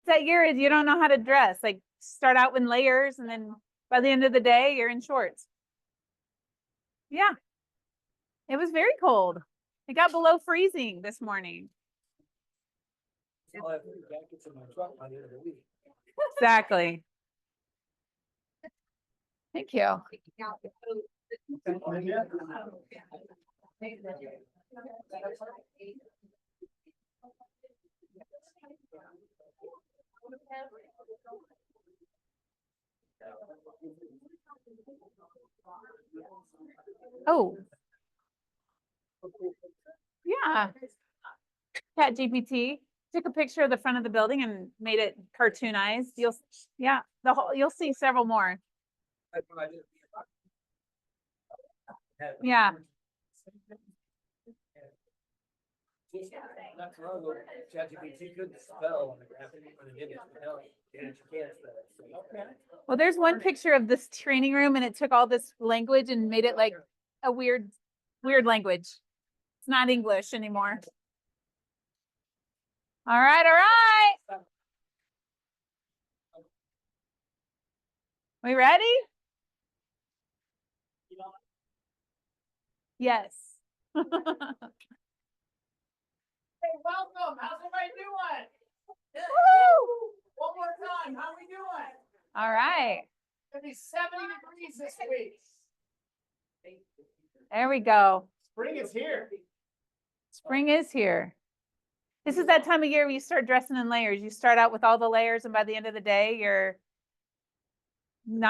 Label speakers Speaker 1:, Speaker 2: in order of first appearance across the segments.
Speaker 1: that year is you don't know how to dress. Like start out in layers and then by the end of the day, you're in shorts. Yeah. It was very cold. It got below freezing this morning.
Speaker 2: I'll have 3 jackets in my truck by the end of the week.
Speaker 1: Exactly. Thank you. Oh. Yeah. ChatGPT took a picture of the front of the building and made it cartoonized. You'll see several more. Yeah.
Speaker 2: Not too long ago, ChatGPT couldn't spell on the graphic when it did it. Now she can't spell it.
Speaker 1: Well, there's one picture of this training room and it took all this language and made it like a weird language. It's not English anymore. All right, all right. We ready? Yes.
Speaker 2: Hey, welcome. How's everybody doing?
Speaker 1: Woo!
Speaker 2: One more time. How we doing?
Speaker 1: All right.
Speaker 2: It's gonna be 70 degrees this week.
Speaker 1: There we go.
Speaker 2: Spring is here.
Speaker 1: Spring is here. This is that time of year where you start dressing in layers. You start out with all the layers, and by the end of the day,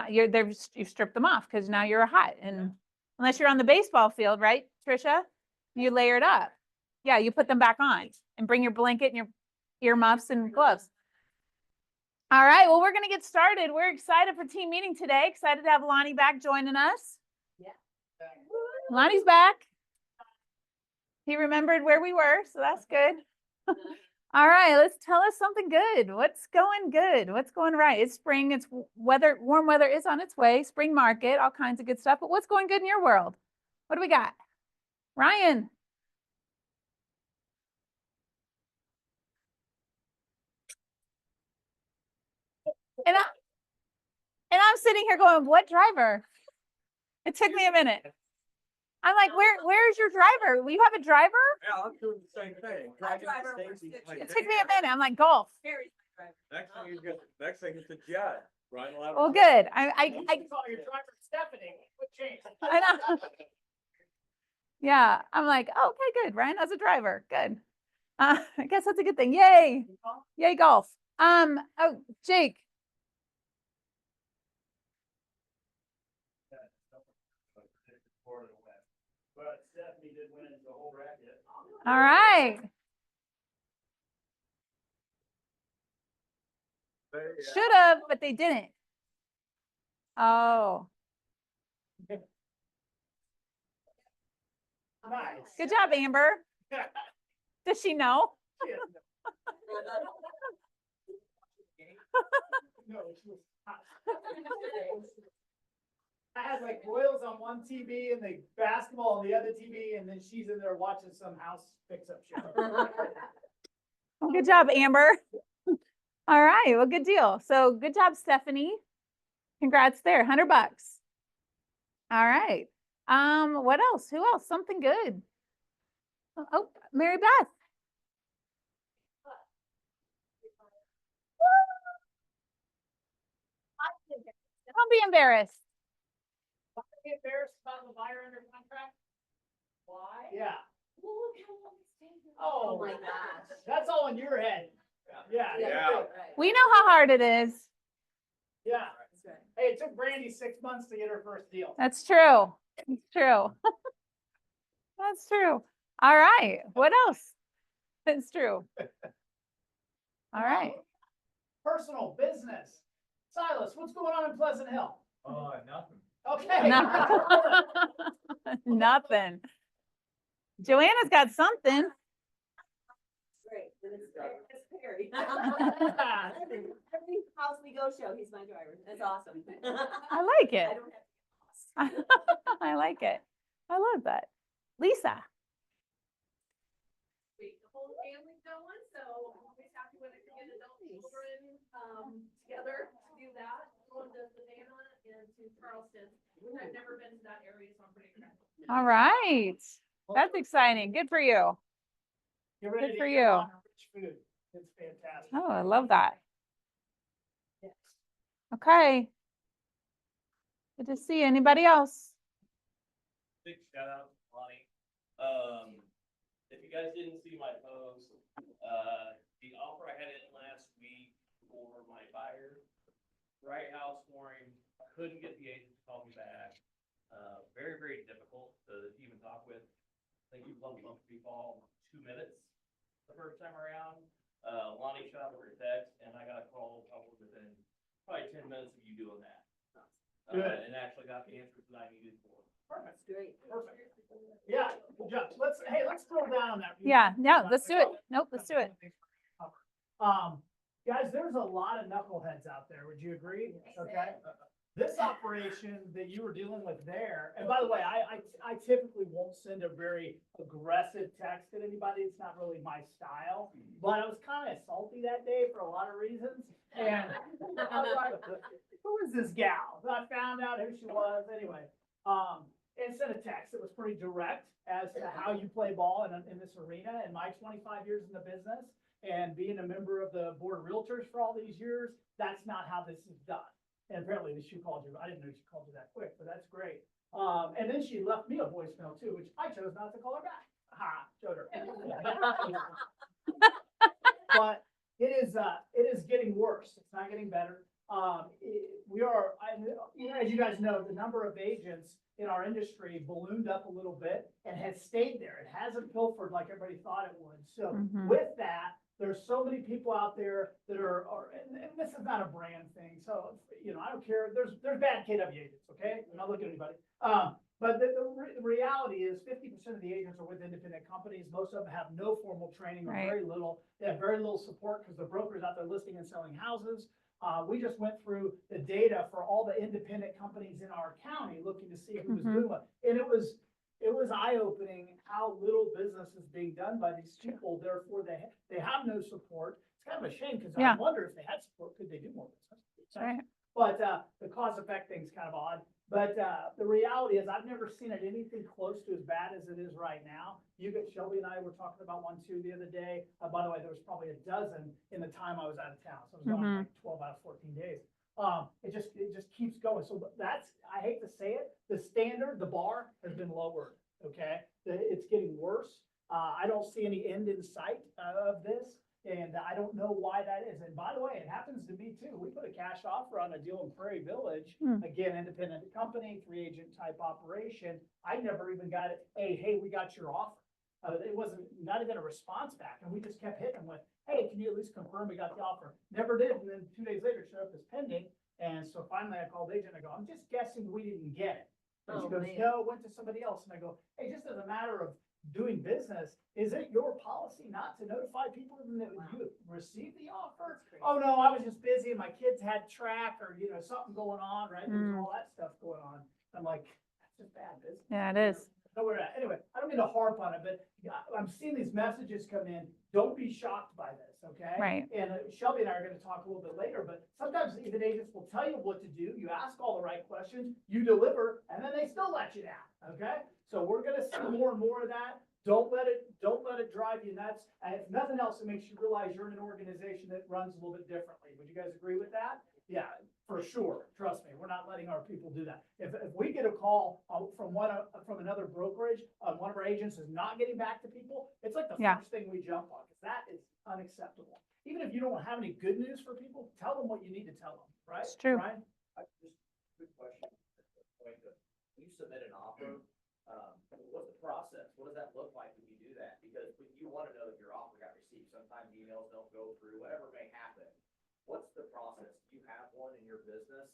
Speaker 1: you've stripped them off because now you're hot. And unless you're on the baseball field, right, Trisha? You layer it up. Yeah, you put them back on and bring your blanket and your earmuffs and gloves. All right, well, we're going to get started. We're excited for team meeting today. Excited to have Lonnie back joining us.
Speaker 3: Yeah.
Speaker 1: Lonnie's back. He remembered where we were, so that's good. All right, let's tell us something good. What's going good? What's going right? It's spring. It's weather. Warm weather is on its way. Spring market, all kinds of good stuff. But what's going good in your world? What do we got? Ryan. And I'm sitting here going, what driver? It took me a minute. I'm like, where's your driver? You have a driver?
Speaker 4: Yeah, I'm doing the same thing.
Speaker 1: It took me a minute. I'm like, golf.
Speaker 4: Next thing is the jet. Right.
Speaker 1: Well, good. I
Speaker 2: Call your driver Stephanie. What changed?
Speaker 1: I know. Yeah, I'm like, oh, okay, good. Ryan has a driver. Good. I guess that's a good thing. Yay. Yay, golf. Oh, Jake.
Speaker 2: But Stephanie did win the whole bracket.
Speaker 1: All right. Should have, but they didn't. Oh.
Speaker 2: Nice.
Speaker 1: Good job, Amber. Does she know?
Speaker 2: No, she was hot. I had like Royals on one TV and the basketball on the other TV, and then she's in there watching some house fix-up show.
Speaker 1: Well, good job, Amber. All right, well, good deal. So good job, Stephanie. Congrats there, $100. All right. What else? Who else? Something good. Oh, Mary Beth. Don't be embarrassed.
Speaker 2: Why are you embarrassed about the buyer under contract? Why? Yeah. Oh my gosh. That's all in your head. Yeah.
Speaker 4: Yeah.
Speaker 1: We know how hard it is.
Speaker 2: Yeah. Hey, it took Brandy 6 months to get her first deal.
Speaker 1: That's true. It's true. That's true. All right. What else? It's true. All right.
Speaker 2: Personal business. Silas, what's going on in Pleasant Hill?
Speaker 4: Nothing.
Speaker 2: Okay.
Speaker 1: Nothing. Joanna's got something.
Speaker 3: Great. It's Perry. Every house we go show, he's my driver. That's awesome.
Speaker 1: I like it.
Speaker 3: I don't have to.
Speaker 1: I like it. I love that. Lisa.
Speaker 5: The whole family's going, so I'm always happy when I can get adult children together to do that, going to Savannah and to Charleston. I've never been to that area, so I'm pretty excited.
Speaker 1: All right. That's exciting. Good for you.
Speaker 2: Get ready
Speaker 1: Good
Speaker 2: to
Speaker 1: for
Speaker 2: eat
Speaker 1: you.
Speaker 2: a lot of rich food. It's fantastic.
Speaker 1: Oh, I love that.
Speaker 2: Yes.
Speaker 1: Okay. Good to see you. Anybody else?
Speaker 6: Big shout out to Lonnie. If you guys didn't see my post, the offer I had in last week for my buyer, right house for him, couldn't get the agent to call me back. Very, very difficult to even talk with. I think you bumped people 2 minutes the first time around. Lonnie shot over a text and I got a call probably within 10 minutes of you doing that.
Speaker 2: Good.
Speaker 6: And actually got the answers that I needed for.
Speaker 2: Perfect.
Speaker 3: Great.
Speaker 2: Perfect. Yeah, good job. Let's drill down on that.
Speaker 1: Yeah, no, let's do it. Nope, let's do it.
Speaker 2: Guys, there's a lot of knuckleheads out there. Would you agree? Okay. This operation that you were dealing with there, and by the way, I typically won't send a very aggressive text at anybody. It's not really my style, but I was kind of salty that day for a lot of reasons. And I was like, who is this gal? So I found out who she was anyway. And sent a text that was pretty direct as to how you play ball in this arena. In my 25 years in the business and being a member of the board of realtors for all these years, that's not how this is done. And apparently she called you. I didn't know she called you that quick, but that's great. And then she left me a voicemail too, which I chose not to call her back. Ha, showed her. But it is getting worse. It's not getting better. As you guys know, the number of agents in our industry ballooned up a little bit and has stayed there. It hasn't pilfered like everybody thought it would. So
Speaker 1: Mhm.
Speaker 2: with that, there's so many people out there that are and this is not a brand thing. So, I don't care. There's bad KW agents, okay? I'm not looking at anybody. But the reality is 50% of the agents are with independent companies. Most of them have no formal training or
Speaker 1: Right.
Speaker 2: very little. They have very little support because the broker's out there listing and selling houses. We just went through the data for all the independent companies in our county, looking to see who was
Speaker 1: Mhm.
Speaker 2: doing what. And it was eye-opening how little business is being done by these people. Therefore, they have no support. It's kind of a shame because
Speaker 1: Yeah.
Speaker 2: I wonder if they had support, could they do more business?
Speaker 1: Right.
Speaker 2: But the cause effect thing's kind of odd. But the reality is I've never seen it anything close to as bad as it is right now. Shelby and I were talking about one too the other day. By the way, there was probably a dozen in the time I was out of town. So I was gone like 12 out of 14 days. It just keeps going. So I hate to say it, the standard, the bar has been lowered. Okay. It's getting worse. I don't see any end in sight of this. And I don't know why that is. And by the way, it happens to me too. We put a cash offer on a deal in Prairie Village.
Speaker 1: Hmm.
Speaker 2: Again, independent company, 3-agent type operation. I never even got it. Hey, we got your offer. It wasn't, not even a response back. And we just kept hitting them with, hey, can you at least confirm we got the offer? Never did. And then 2 days later, it showed up as pending. And so finally I called the agent. I go, I'm just guessing we didn't get it. And she
Speaker 3: Oh,
Speaker 2: goes,
Speaker 3: man.
Speaker 2: no, it went to somebody else. And I go, hey, just as a matter of doing business, is it your policy not to notify people that you received the offer? Oh, no, I was just busy and my kids had track or, something going on, right? There's all that stuff going on. I'm like, that's just bad business.
Speaker 1: Yeah, it is.
Speaker 2: So anyway, I don't mean to harp on it, but I'm seeing these messages come in. Don't be shocked by this, okay?
Speaker 1: Right.
Speaker 2: And Shelby and I are gonna talk a little bit later, but sometimes even agents will tell you what to do. You ask all the right questions, you deliver, and then they still let you down, okay? So we're gonna see more and more of that. Don't let it drive you nuts. And if nothing else, it makes you realize you're in an organization that runs a little bit differently. Would you guys agree with that? Yeah, for sure. Trust me, we're not letting our people do that. If we get a call from another brokerage, one of our agents is not getting back to people, it's like the
Speaker 1: Yeah.
Speaker 2: first thing we jump on, because that is unacceptable. Even if you don't have any good news for people, tell them what you need to tell them, right?
Speaker 1: It's true.
Speaker 2: Brian?
Speaker 6: Just quick question. When you submit an offer, what's the process? What does that look like when you do that? Because you want to know that your offer got received. Sometimes emails don't go through, whatever may happen. What's the process? Do you have one in your business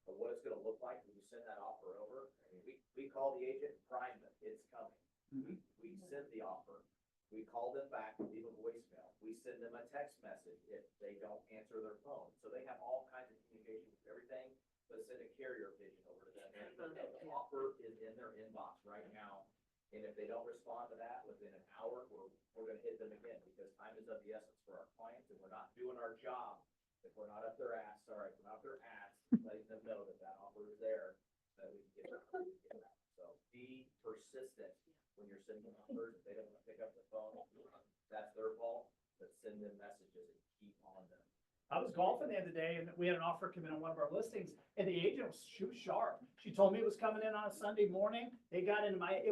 Speaker 6: of what it's going to look like when you send that offer over? I mean, we call the agent, prime them, it's coming. We send the offer. We call them back, leave a voicemail. We send them a text message if they don't answer their phone. So they have all kinds of communication with everything, but send a carrier pigeon over to them. And the offer is in their inbox right now. And if they don't respond to that within an hour, we're gonna hit them again because time is of the essence for our clients and we're not doing our job If we're not up their ass, all right, we're not up their ass, letting them know that that offer is there, that we can get it. So be persistent when you're sending offers. If they don't want to pick up the phone, that's their fault, but send them messages and keep on them.
Speaker 2: I was golfing the other day and we had an offer come in on one of our listings and the agent she was sharp. She told me it was coming in on a Sunday morning. It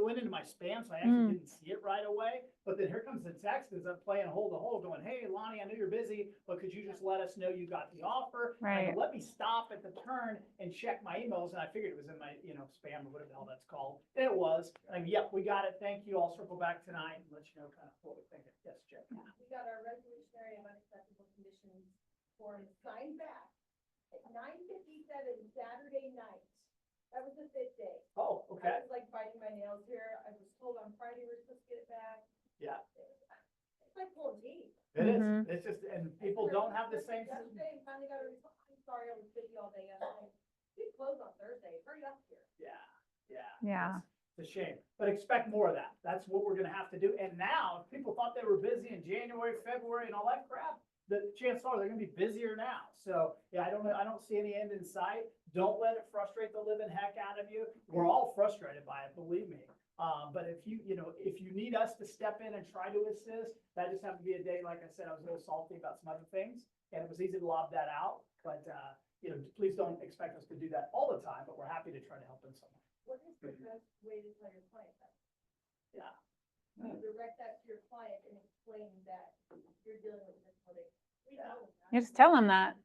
Speaker 2: went into my spam, so I actually didn't see it right away. But then here comes the text as I'm playing hole to hole going, hey, Lonnie, I know you're busy, but could you just let us know you got the offer? And I
Speaker 1: Right.
Speaker 2: go, let me stop at the turn and check my emails. And I figured it was in my, spam or whatever the hell that's called. And it was. And I'm, yep, we got it. Thank you. I'll circle back tonight and let you know kind of what we're thinking. Yes, Jeff.
Speaker 5: We got our resolutionary of unacceptable conditions form signed back at 9:57 Saturday night. That was the 5th day.
Speaker 2: Oh,
Speaker 5: I
Speaker 2: okay.
Speaker 5: was like biting my nails here. I was told on Friday we're supposed to get it back.
Speaker 2: Yeah.
Speaker 5: It's like pulling teeth.
Speaker 2: It is.
Speaker 1: Mhm.
Speaker 2: It's just, and people don't have the same.
Speaker 5: Yesterday, I finally got a reply. I'm sorry, I was busy all day yesterday. We closed on Thursday. Hurry up here.
Speaker 2: Yeah.
Speaker 1: Yeah.
Speaker 2: It's a shame, but expect more of that. That's what we're gonna have to do. And now, if people thought they were busy in January, February and all that crap, the chances are they're gonna be busier now. So, yeah, I don't see any end in sight. Don't let it frustrate the living heck out of you. We're all frustrated by it, believe me. But if you need us to step in and try to assist, that just happened to be a day, like I said, I was a little salty about some other things. And it was easy to lob that out, but, please don't expect us to do that all the time, but we're happy to try to help in some way.
Speaker 5: What is the best way to tell your client that?
Speaker 2: Yeah.
Speaker 5: You direct that to your client and explain that you're dealing with this headache. We
Speaker 2: Yeah.
Speaker 5: tell them that.
Speaker 1: You just tell them that.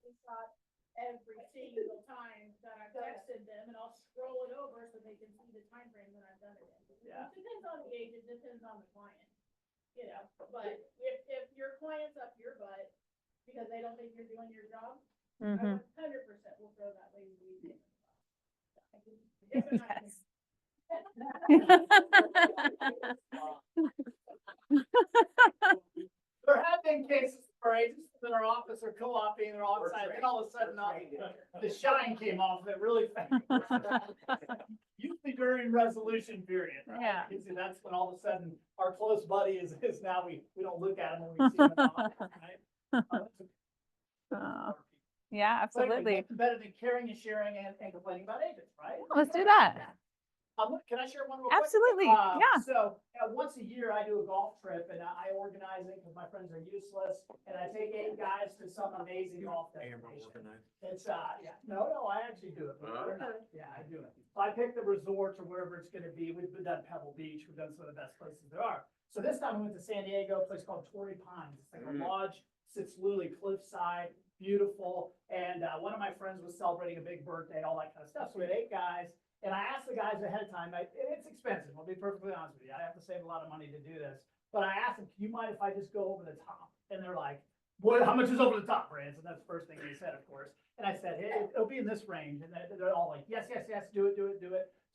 Speaker 5: It's not every single time that I've texted them, and I'll scroll it over so they can see the time frame that I've done it in.
Speaker 2: Yeah.
Speaker 5: It depends on the agent, depends on the client, but if your client's up your butt because they don't think you're doing your job, I
Speaker 1: Mhm.
Speaker 5: 100% will throw that lazy weed in. I can- if and I can-
Speaker 2: There have been cases where agents in our office are co-oping, they're all excited, then all of a sudden, the shine came off of it really fast. Usually during resolution period. right?
Speaker 1: Yeah.
Speaker 2: You see, that's when all of a sudden our close buddy is now we don't look at him when we see him in the office, right?
Speaker 1: Oh, Yeah,
Speaker 2: But anyway,
Speaker 1: absolutely.
Speaker 2: nothing better than caring and sharing and complaining about agents, right?
Speaker 1: Let's do that.
Speaker 2: Can I share one real quick?
Speaker 1: Absolutely. Yeah.
Speaker 2: So, once a year I do a golf trip and I organize it because my friends are useless. And I take 8 guys to some amazing golf destination. It's, no, I actually do it. believe it or not. Yeah, I do it. So I pick the resorts or wherever it's gonna be. We've done Pebble Beach. We've done some of the best places there are. So this time we went to San Diego, a place called Torrey Pines. It's like a lodge, sits literally cliffside, beautiful. And, one of my friends was celebrating a big birthday, all that kind of stuff. So we had 8 guys. And I asked the guys ahead of time, it's expensive, I'll be perfectly honest with you, I have to save a lot of money to do this. But I asked them, can you mind if I just go over the top? And they're like, what, how much is over the top, Branson? That's the first thing they said, of course. And I said, hey, it'll be in this range. And they're all like, yes, do it.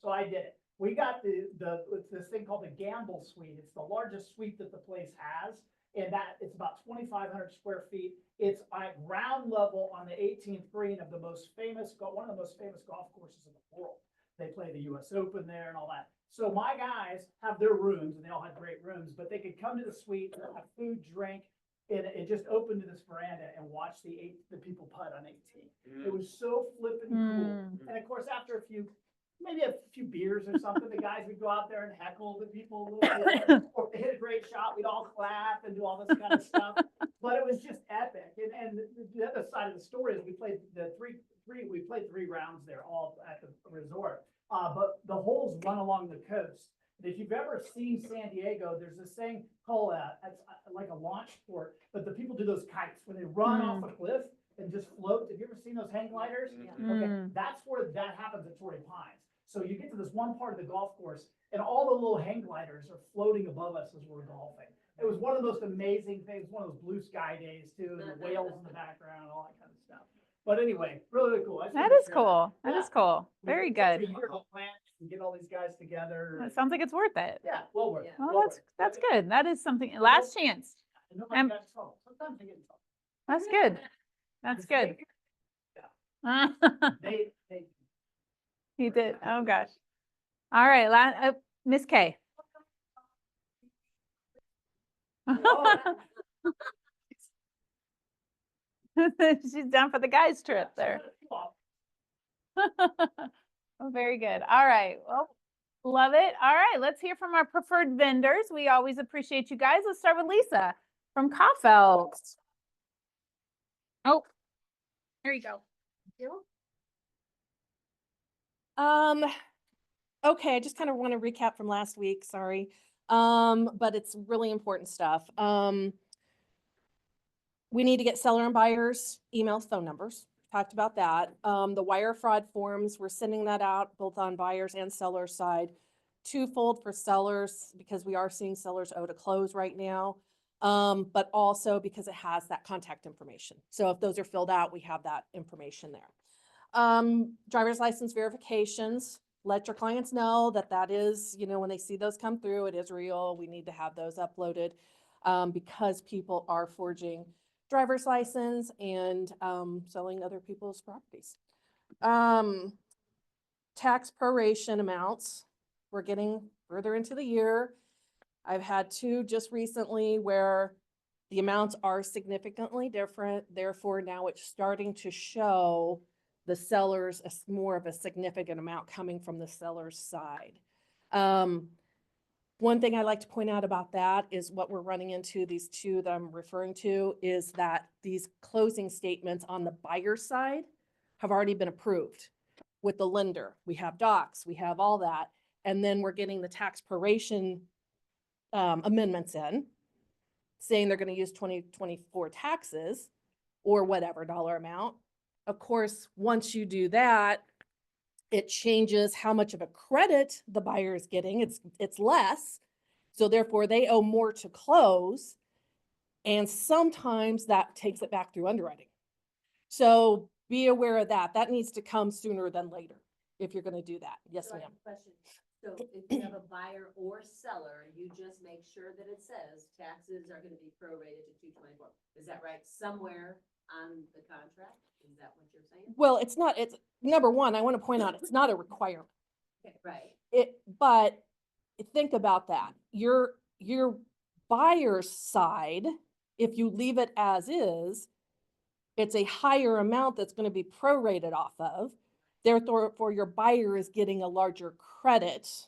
Speaker 2: So I did it. We got this thing called the Gamble Suite. It's the largest suite that the place has. And it's about 2,500 square feet. It's at ground level on the 18th green of one of the most famous golf courses in the world. They play the US Open there and all that. So my guys have their rooms and they all had great rooms, but they could come to the suite, have food, drink, and it just opened to this veranda and watch the people putt on 18. It was so flippin' cool. And of course, after maybe a few beers or something, the guys would go out there and heckle the people a little bit. Or if they hit a great shot, we'd all clap and do all this kind of stuff. But it was just epic. And the other side of the story is we played we played 3 rounds there, all at the resort. But the holes run along the coast. And if you've ever seen San Diego, there's this thing called it's like a launch sport, but the people do those kites when they run off a cliff and just float. Have you ever seen those hang gliders? Okay, that's where that happens at Torrey Pines. So you get to this one part of the golf course and all the little hang gliders are floating above us as we're golfing. It was one of the most amazing things, one of those blue sky days too, and the whales in the background, all that kind of stuff. But anyway, really cool. I just
Speaker 1: That
Speaker 2: wanted to
Speaker 1: is
Speaker 2: share
Speaker 1: cool. That is cool.
Speaker 2: We
Speaker 1: Very
Speaker 2: did such a
Speaker 1: good.
Speaker 2: year of plan and get all these guys together.
Speaker 1: It sounds like it's worth it.
Speaker 2: Yeah, well worth it.
Speaker 1: Well,
Speaker 2: well
Speaker 1: that's
Speaker 2: worth it.
Speaker 1: good. That is something, last chance.
Speaker 2: And nobody
Speaker 1: I'm-
Speaker 2: got in trouble. Sometimes they get in trouble.
Speaker 1: That's good. That's good.
Speaker 2: They,
Speaker 1: He did. Oh, gosh. All right, Miss K. She's down for the guys trip there. Oh, very good. All right. Well, love it. All right. Let's hear from our preferred vendors. We always appreciate you guys. Let's start with Lisa from Kaufeld. Oh, there you go.
Speaker 7: Okay, I just kind of want to recap from last week, sorry. But it's really important stuff. We need to get seller and buyers emails, phone numbers. Talked about that. The wire fraud forms, we're sending that out both on buyers and sellers side. Twofold for sellers because we are seeing sellers owe to close right now. But also because it has that contact information. So if those are filled out, we have that information there. Driver's license verifications, let your clients know that that is, when they see those come through, it is real. We need to have those uploaded because people are forging driver's license and selling other people's properties. Tax proration amounts, we're getting further into the year. I've had two just recently where the amounts are significantly different. Therefore, now it's starting to show the sellers more of a significant amount coming from the seller's side. One thing I like to point out about that is what we're running into, these two that I'm referring to, is that these closing statements on the buyer side have already been approved with the lender. We have docs, we have all that. And then we're getting the tax proration amendments in, saying they're going to use 2024 taxes or whatever dollar amount. Of course, once you do that, it changes how much of a credit the buyer is getting. It's less. So therefore they owe more to close. And sometimes that takes it back through underwriting. So be aware of that. That needs to come sooner than later if you're going to do that. Yes,
Speaker 3: So I
Speaker 7: ma'am.
Speaker 3: have a question. So if you have a buyer or seller, you just make sure that it says taxes are gonna be prorated to 224. Is that right? Somewhere on the contract? Is that what you're saying?
Speaker 7: Well, it's number one, I want to point out, it's not a requirement.
Speaker 3: Okay, right.
Speaker 7: But think about that. Your buyer's side, if you leave it as is, it's a higher amount that's going to be prorated off of. Therefore, for your buyer is getting a larger credit.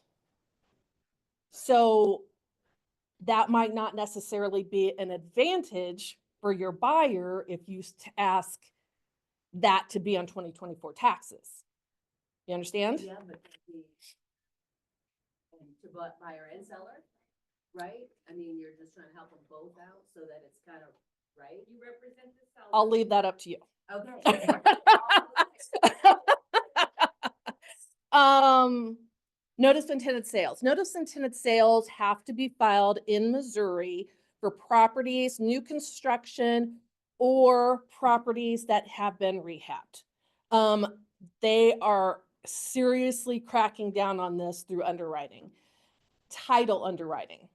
Speaker 7: So that might not necessarily be an advantage for your buyer if you ask that to be on 2024 taxes. You understand?
Speaker 3: Yeah, but to buyer and seller, right? I mean, you're just trying to help them both out so that it's kind of, right? You represent the seller.
Speaker 7: I'll leave that up to you.
Speaker 3: Okay.
Speaker 7: Notice of intended sales. Notice of intended sales have to be filed in Missouri for properties, new construction, or properties that have been rehabbed. They are seriously cracking down on this through underwriting, title underwriting,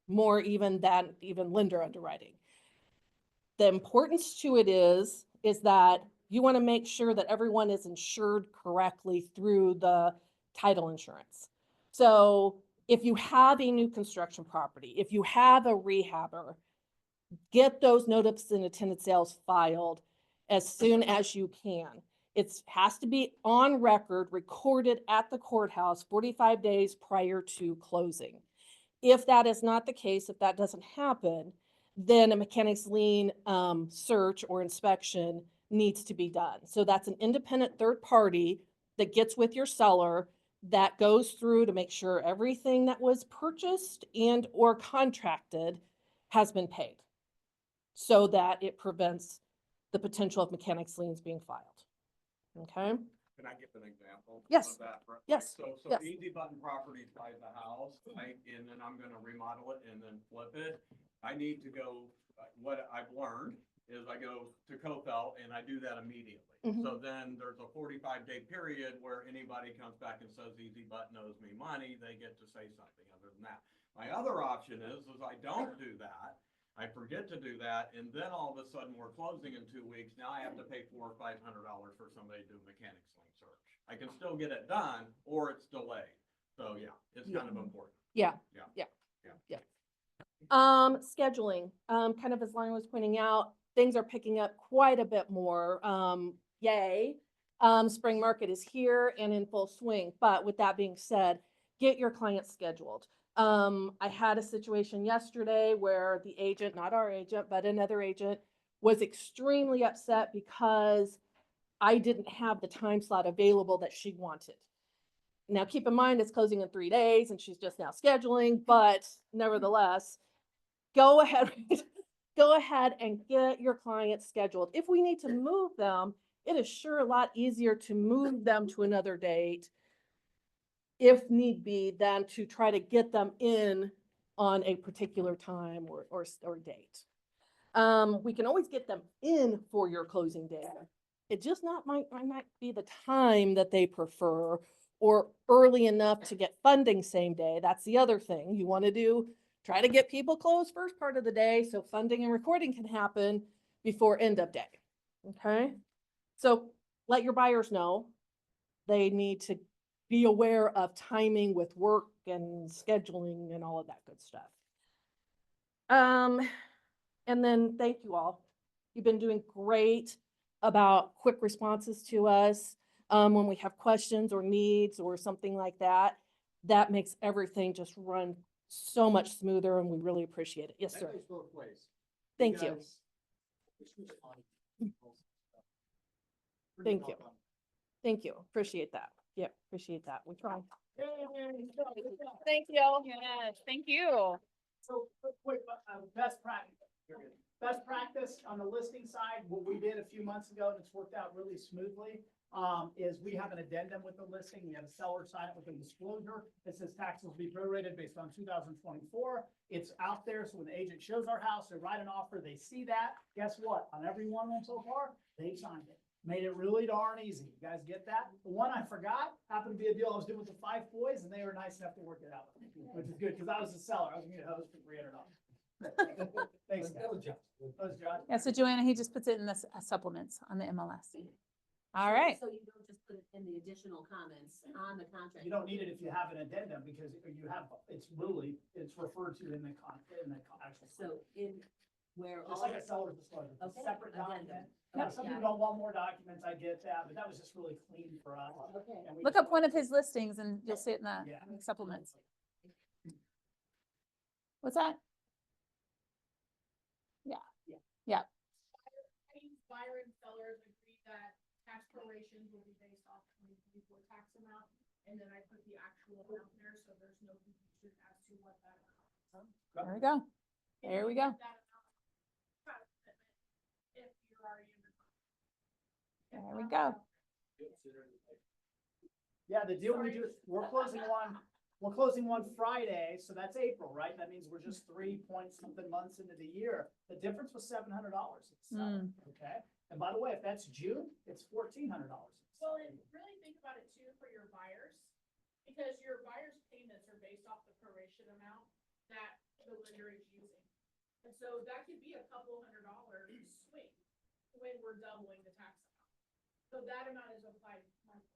Speaker 7: more even than even lender underwriting. The importance to it is that you want to make sure that everyone is insured correctly through the title insurance. So if you have a new construction property, if you have a rehabber, get those notices and attended sales filed as soon as you can. It has to be on record, recorded at the courthouse 45 days prior to closing. If that is not the case, if that doesn't happen, then a mechanic's lien search or inspection needs to be done. So that's an independent third party that gets with your seller that goes through to make sure everything that was purchased and or contracted has been paid so that it prevents the potential of mechanic's liens being filed. Okay?
Speaker 4: Can I give an example?
Speaker 7: Yes.
Speaker 4: Of that?
Speaker 7: Yes.
Speaker 4: So
Speaker 7: Yes.
Speaker 4: Easy Button Properties buys the house, right, and then I'm gonna remodel it and then flip it. I need to go, what I've learned is I go to Cofell and I do that immediately.
Speaker 7: Mhm.
Speaker 4: So then there's a 45-day period where anybody comes back and says Easy Button owes me money, they get to say something other than that. My other option is I don't do that. I forget to do that, and then all of a sudden we're closing in 2 weeks. Now I have to pay $400 or $500 for somebody to do a mechanics lien search. I can still get it done, or it's delayed. So yeah, it's kind of important.
Speaker 7: Yeah.
Speaker 4: Yeah.
Speaker 7: Yeah.
Speaker 4: Yeah.
Speaker 7: Yeah. Scheduling, kind of as Lonnie was pointing out, things are picking up quite a bit more. Yay. Spring market is here and in full swing. But with that being said, get your clients scheduled. I had a situation yesterday where the agent, not our agent, but another agent, was extremely upset because I didn't have the time slot available that she wanted. Now, keep in mind, it's closing in 3 days and she's just now scheduling, but nevertheless, go ahead, go ahead and get your clients scheduled. If we need to move them, it is sure a lot easier to move them to another date if need be than to try to get them in on a particular time or date. We can always get them in for your closing day. It just might not be the time that they prefer or early enough to get funding same day. That's the other thing you want to do. Try to get people closed first part of the day so funding and recording can happen before end of day. Okay? So let your buyers know they need to be aware of timing with work and scheduling and all of that good stuff. And then thank you all. You've been doing great about quick responses to us. When we have questions or needs or something like that, that makes everything just run so much smoother and we really appreciate it. Yes,
Speaker 8: That
Speaker 7: sir.
Speaker 8: goes both ways.
Speaker 7: Thank you.
Speaker 8: because it's responding to people's stuff. Pretty
Speaker 7: Thank
Speaker 8: well
Speaker 7: you.
Speaker 8: done.
Speaker 7: Thank you. Appreciate that. Yep, appreciate that. We try.
Speaker 2: Thank
Speaker 7: Thank you.
Speaker 1: Yes, thank you.
Speaker 2: So, quick, best practice. Best practice on the listing side, what we did a few months ago, and it's worked out really smoothly, is we have an addendum with the listing. We have a seller sign it with a disclosure. It says taxes will be prorated based on 2024. It's out there, so when the agent shows our house, they write an offer, they see that. Guess what? On every one of them so far, they've signed it. Made it really darn easy. You guys get that? The one I forgot happened to be a deal I was doing with the 5 boys, and they were nice enough to work it out with me, which is good, because I was the seller. I was gonna get a hose for $300. Thanks, guys.
Speaker 8: That was John.
Speaker 2: That was John.
Speaker 1: Yeah, so Joanna, he just puts it in the supplements on the MLS. All right.
Speaker 3: So you don't just put it in the additional comments on the contract.
Speaker 2: You don't need it if you have an addendum, because you have, it's referred to in the actual.
Speaker 3: So in where
Speaker 2: Just
Speaker 3: all,
Speaker 2: like a seller's disclosure, it's a
Speaker 3: Okay,
Speaker 2: separate
Speaker 3: addendum.
Speaker 2: document.
Speaker 3: Okay,
Speaker 2: Now, some
Speaker 3: got
Speaker 2: people
Speaker 3: it.
Speaker 2: don't want more documents, I get that, but that was just really clean for us.
Speaker 3: Okay.
Speaker 2: And we
Speaker 1: Look
Speaker 2: just-
Speaker 1: up one of his listings and you'll see it in the
Speaker 2: Yeah.
Speaker 1: supplements. What's that?
Speaker 5: Buyer and sellers agree that tax prorations will be based off 2024 tax amount, and then I put the actual amount there, so there's no confusion as to what that amount is.
Speaker 1: There we go. There we go.
Speaker 5: That amount, kind of commitment, if you're already in the contract.
Speaker 1: There we go.
Speaker 2: Yeah, the deal we do, we're closing one Friday, so that's April, right? That means we're just 3 point something months into the year. The difference was $700 itself, okay? And by the way, if that's June, it's $1,400.
Speaker 5: Well, and really think about it too for your buyers, because your buyers' payments are based off the proration amount that the lender is using. And so that could be a couple $100 swing when we're doubling the tax amount. So that amount is applied monthly.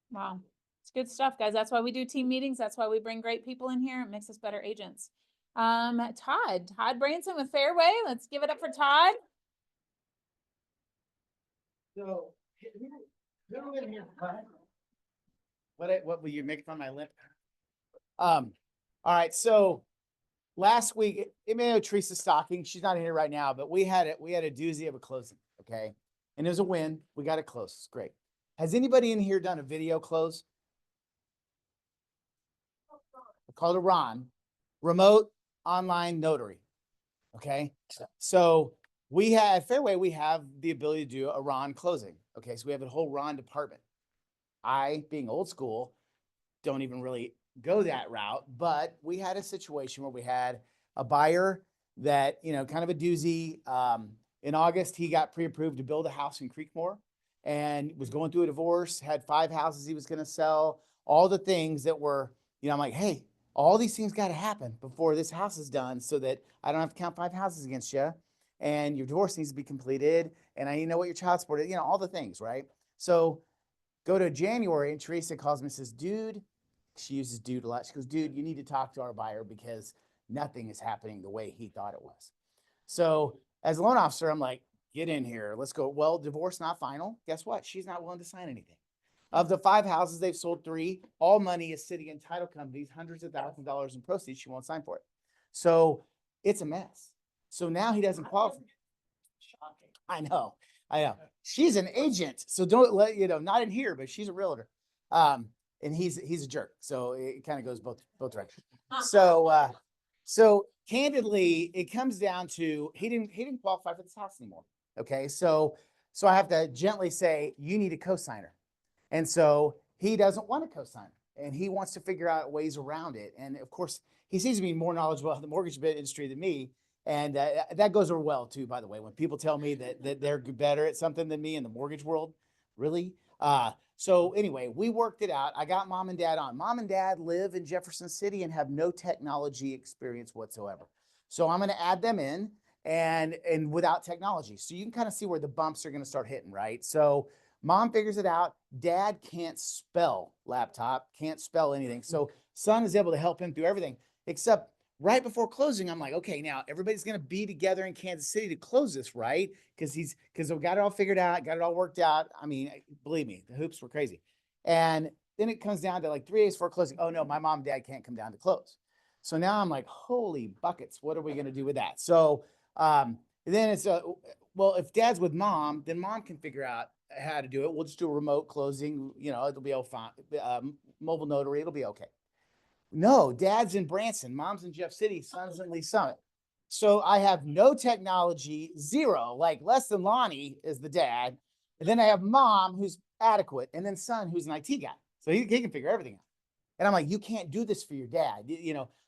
Speaker 1: Wow. It's good stuff, guys. That's why we do team meetings. That's why we bring great people in here. It makes us better agents. Todd Branson with Fairway. Let's give it up for Todd.
Speaker 9: So, who in here? What will you make fun of my lip? All right, so last week, it may know Teresa Stocking, she's not here right now, but we had a doozy of a closing, okay? And it was a win, we got it closed, it's great. Has anybody in here done a video close? I called it Ron, remote online notary, okay? So we have, at Fairway, we have the ability to do a Ron closing, okay? So we have a whole Ron department. I, being old school, don't even really go that route, but we had a situation where we had a buyer that, you know, kind of a doozy. In August, he got pre-approved to build a house in Creekmore and was going through a divorce, had 5 houses he was going to sell, all the things that were, you know, I'm like, hey, all these things got to happen before this house is done so that I don't have to count 5 houses against you, and your divorce needs to be completed, and I need to know what your child support is, you know, all the things, right? So go to January, and Teresa calls me and says, dude, she uses dude a lot. She goes, dude, you need to talk to our buyer because nothing is happening the way he thought it was. So as a loan officer, I'm like, get in here. Let's go. Well, divorce not final. Guess what? She's not willing to sign anything. Of the 5 houses, they've sold 3. All money is sitting in title companies, hundreds of thousands of dollars in proceeds. She won't sign for it. So it's a mess. So now he doesn't qualify.
Speaker 2: Shocking.
Speaker 9: I know. She's an agent, so don't let not in here, but she's a realtor. And he's a jerk. So it kind of goes both directions. So candidly, it comes down to he didn't qualify for this house anymore. Okay, so I have to gently say you need a cosigner, and so he doesn't want a cosigner, and he wants to figure out ways around it. And of course, he seems to be more knowledgeable about the mortgage industry than me. And that goes over well too, by the way, when people tell me that they're better at something than me in the mortgage world, really. So anyway, we worked it out. I got mom and dad on. Mom and dad live in Jefferson City and have no technology experience whatsoever. So I'm going to add them in and without technology. So you can kind of see where the bumps are going to start hitting, right? So mom figures it out. Dad can't spell laptop, can't spell anything. So son is able to help him through everything, except right before closing, I'm like, okay, now everybody's going to be together in Kansas City to close this, right? Because we got it all figured out, got it all worked out. I mean, believe me, the hoops were crazy. And then it comes down to like 3 days before closing. Oh no, my mom and dad can't come down to close. So now I'm like, holy buckets, what are we going to do with that? So then it's well, if dad's with mom, then mom can figure out how to do it. We'll just do a remote closing. It'll be all fine. Mobile notary, it'll be okay. No, dad's in Branson, mom's in Jeff City, son's in Lee Summit. So I have no technology, 0, like less than Lonnie is the dad. And then I have mom who's adequate, and then son who's an IT guy. So he can figure everything out. And I'm like, you can't do this for your dad,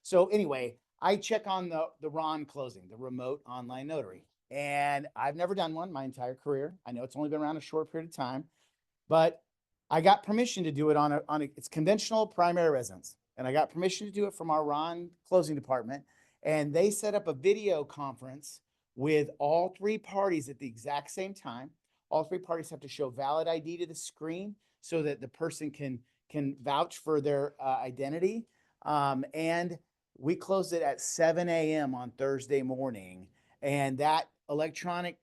Speaker 9: So anyway, I check on the RON closing, the remote online notary. And I've never done one my entire career. I know it's only been around a short period of time, but I got permission to do it on it's conventional primary residence. And I got permission to do it from our RON closing department. And they set up a video conference with all 3 parties at the exact same time. All 3 parties have to show valid ID to the screen so that the person can vouch for their identity. And we closed it at 7 a.m. on Thursday morning. And that electronic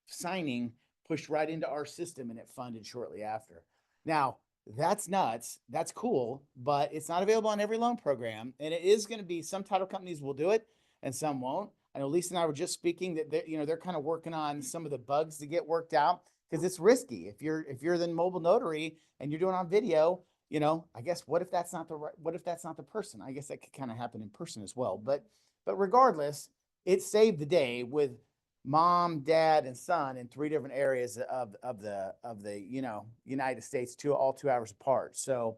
Speaker 9: signing pushed right into our system, and it funded shortly after. Now, that's nuts. That's cool, but it's not available on every loan program. And it is going to be, some title companies will do it and some won't. I know Lisa and I were just speaking that they're kind of working on some of the bugs to get worked out because it's risky. If you're the mobile notary and you're doing on video, I guess what if that's not the person? I guess that could kind of happen in person as well. But regardless, it saved the day with mom, dad, and son in 3 different areas of the United States, all 2 hours apart. So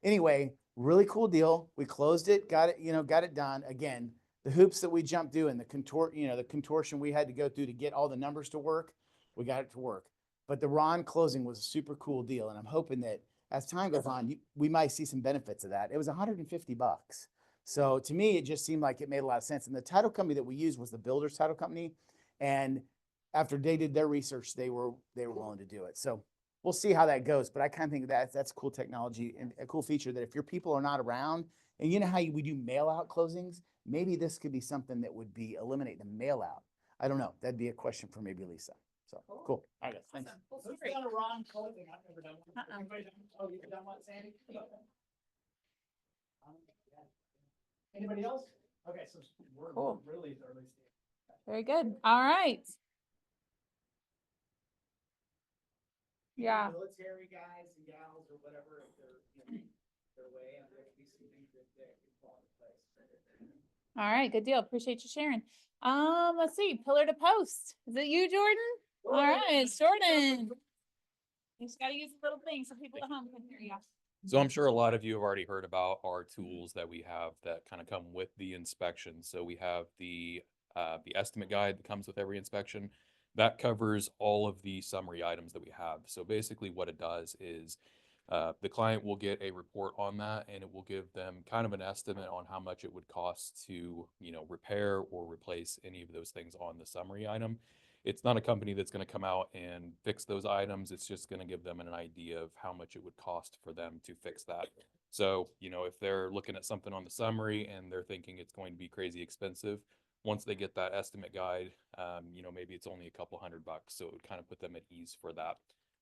Speaker 9: anyway, really cool deal. We closed it, got it done. Again, the hoops that we jumped through and the contortion we had to go through to get all the numbers to work, we got it to work. But the RON closing was a super cool deal, and I'm hoping that as time goes on, we might see some benefits of that. It was $150. So to me, it just seemed like it made a lot of sense. And the title company that we used was the Builders Title Company. And after they did their research, they were willing to do it. So we'll see how that goes. But I kind of think that's cool technology and a cool feature that if your people are not around, and you know how we do mail out closings, maybe this could be something that would be eliminate the mail out. I don't know. That'd be a question for maybe Lisa. So cool. All right, guys. Thanks.
Speaker 5: Awesome. Well,
Speaker 2: Let's
Speaker 5: great.
Speaker 2: done a RON closing. I've never done one.
Speaker 1: Uh-uh.
Speaker 2: Anybody done- Oh, you've done one, Sandy? Anybody else? Okay, so we're
Speaker 1: Cool.
Speaker 2: really early stage.
Speaker 1: Very good. All right. Yeah.
Speaker 2: Military guys and gals or whatever, if they're, their way, and there could be some things that could fall into place.
Speaker 1: All right. Good deal. Appreciate you sharing. Let's see. Pillar to post. Is it you, Jordan? All right, it's Jordan. You just gotta use a little thing so people at home can hear you.
Speaker 10: So I'm sure a lot of you have already heard about our tools that we have that kind of come with the inspection. So we have the estimate guide that comes with every inspection. That covers all of the summary items that we have. So basically what it does is the client will get a report on that, and it will give them kind of an estimate on how much it would cost to, repair or replace any of those things on the summary item. It's not a company that's going to come out and fix those items. It's just going to give them an idea of how much it would cost for them to fix that So, if they're looking at something on the summary and they're thinking it's going to be crazy expensive, once they get that estimate guide, maybe it's only a couple $100, so it would kind of put them at ease for that.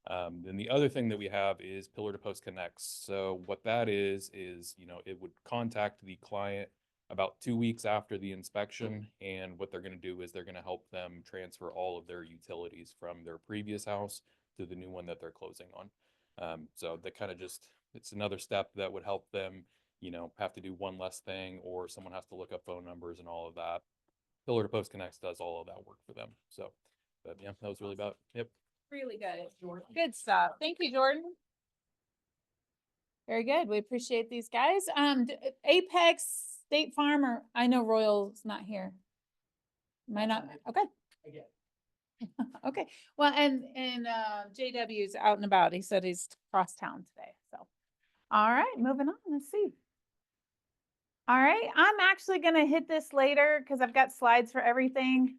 Speaker 10: Then the other thing that we have is Pillar to Post Connects. So what that is, it would contact the client about 2 weeks after the inspection. And what they're going to do is they're going to help them transfer all of their utilities from their previous house to the new one that they're closing on. So that kind of it's another step that would help them, have to do one less thing, or someone has to look up phone numbers and all of that. Pillar to Post Connects does all of that work for them. So, but yeah, that was really about, yep.
Speaker 1: Really good. Good stuff. Thank you, Jordan. Very good. We appreciate these guys. Apex, State Farm, or I know Royal's not here. Am I not? Okay.
Speaker 2: Again.
Speaker 1: Okay. Well, and JW's out and about. He said he's across town today. So, all right, moving on. Let's see. All right, I'm actually gonna hit this later because I've got slides for everything.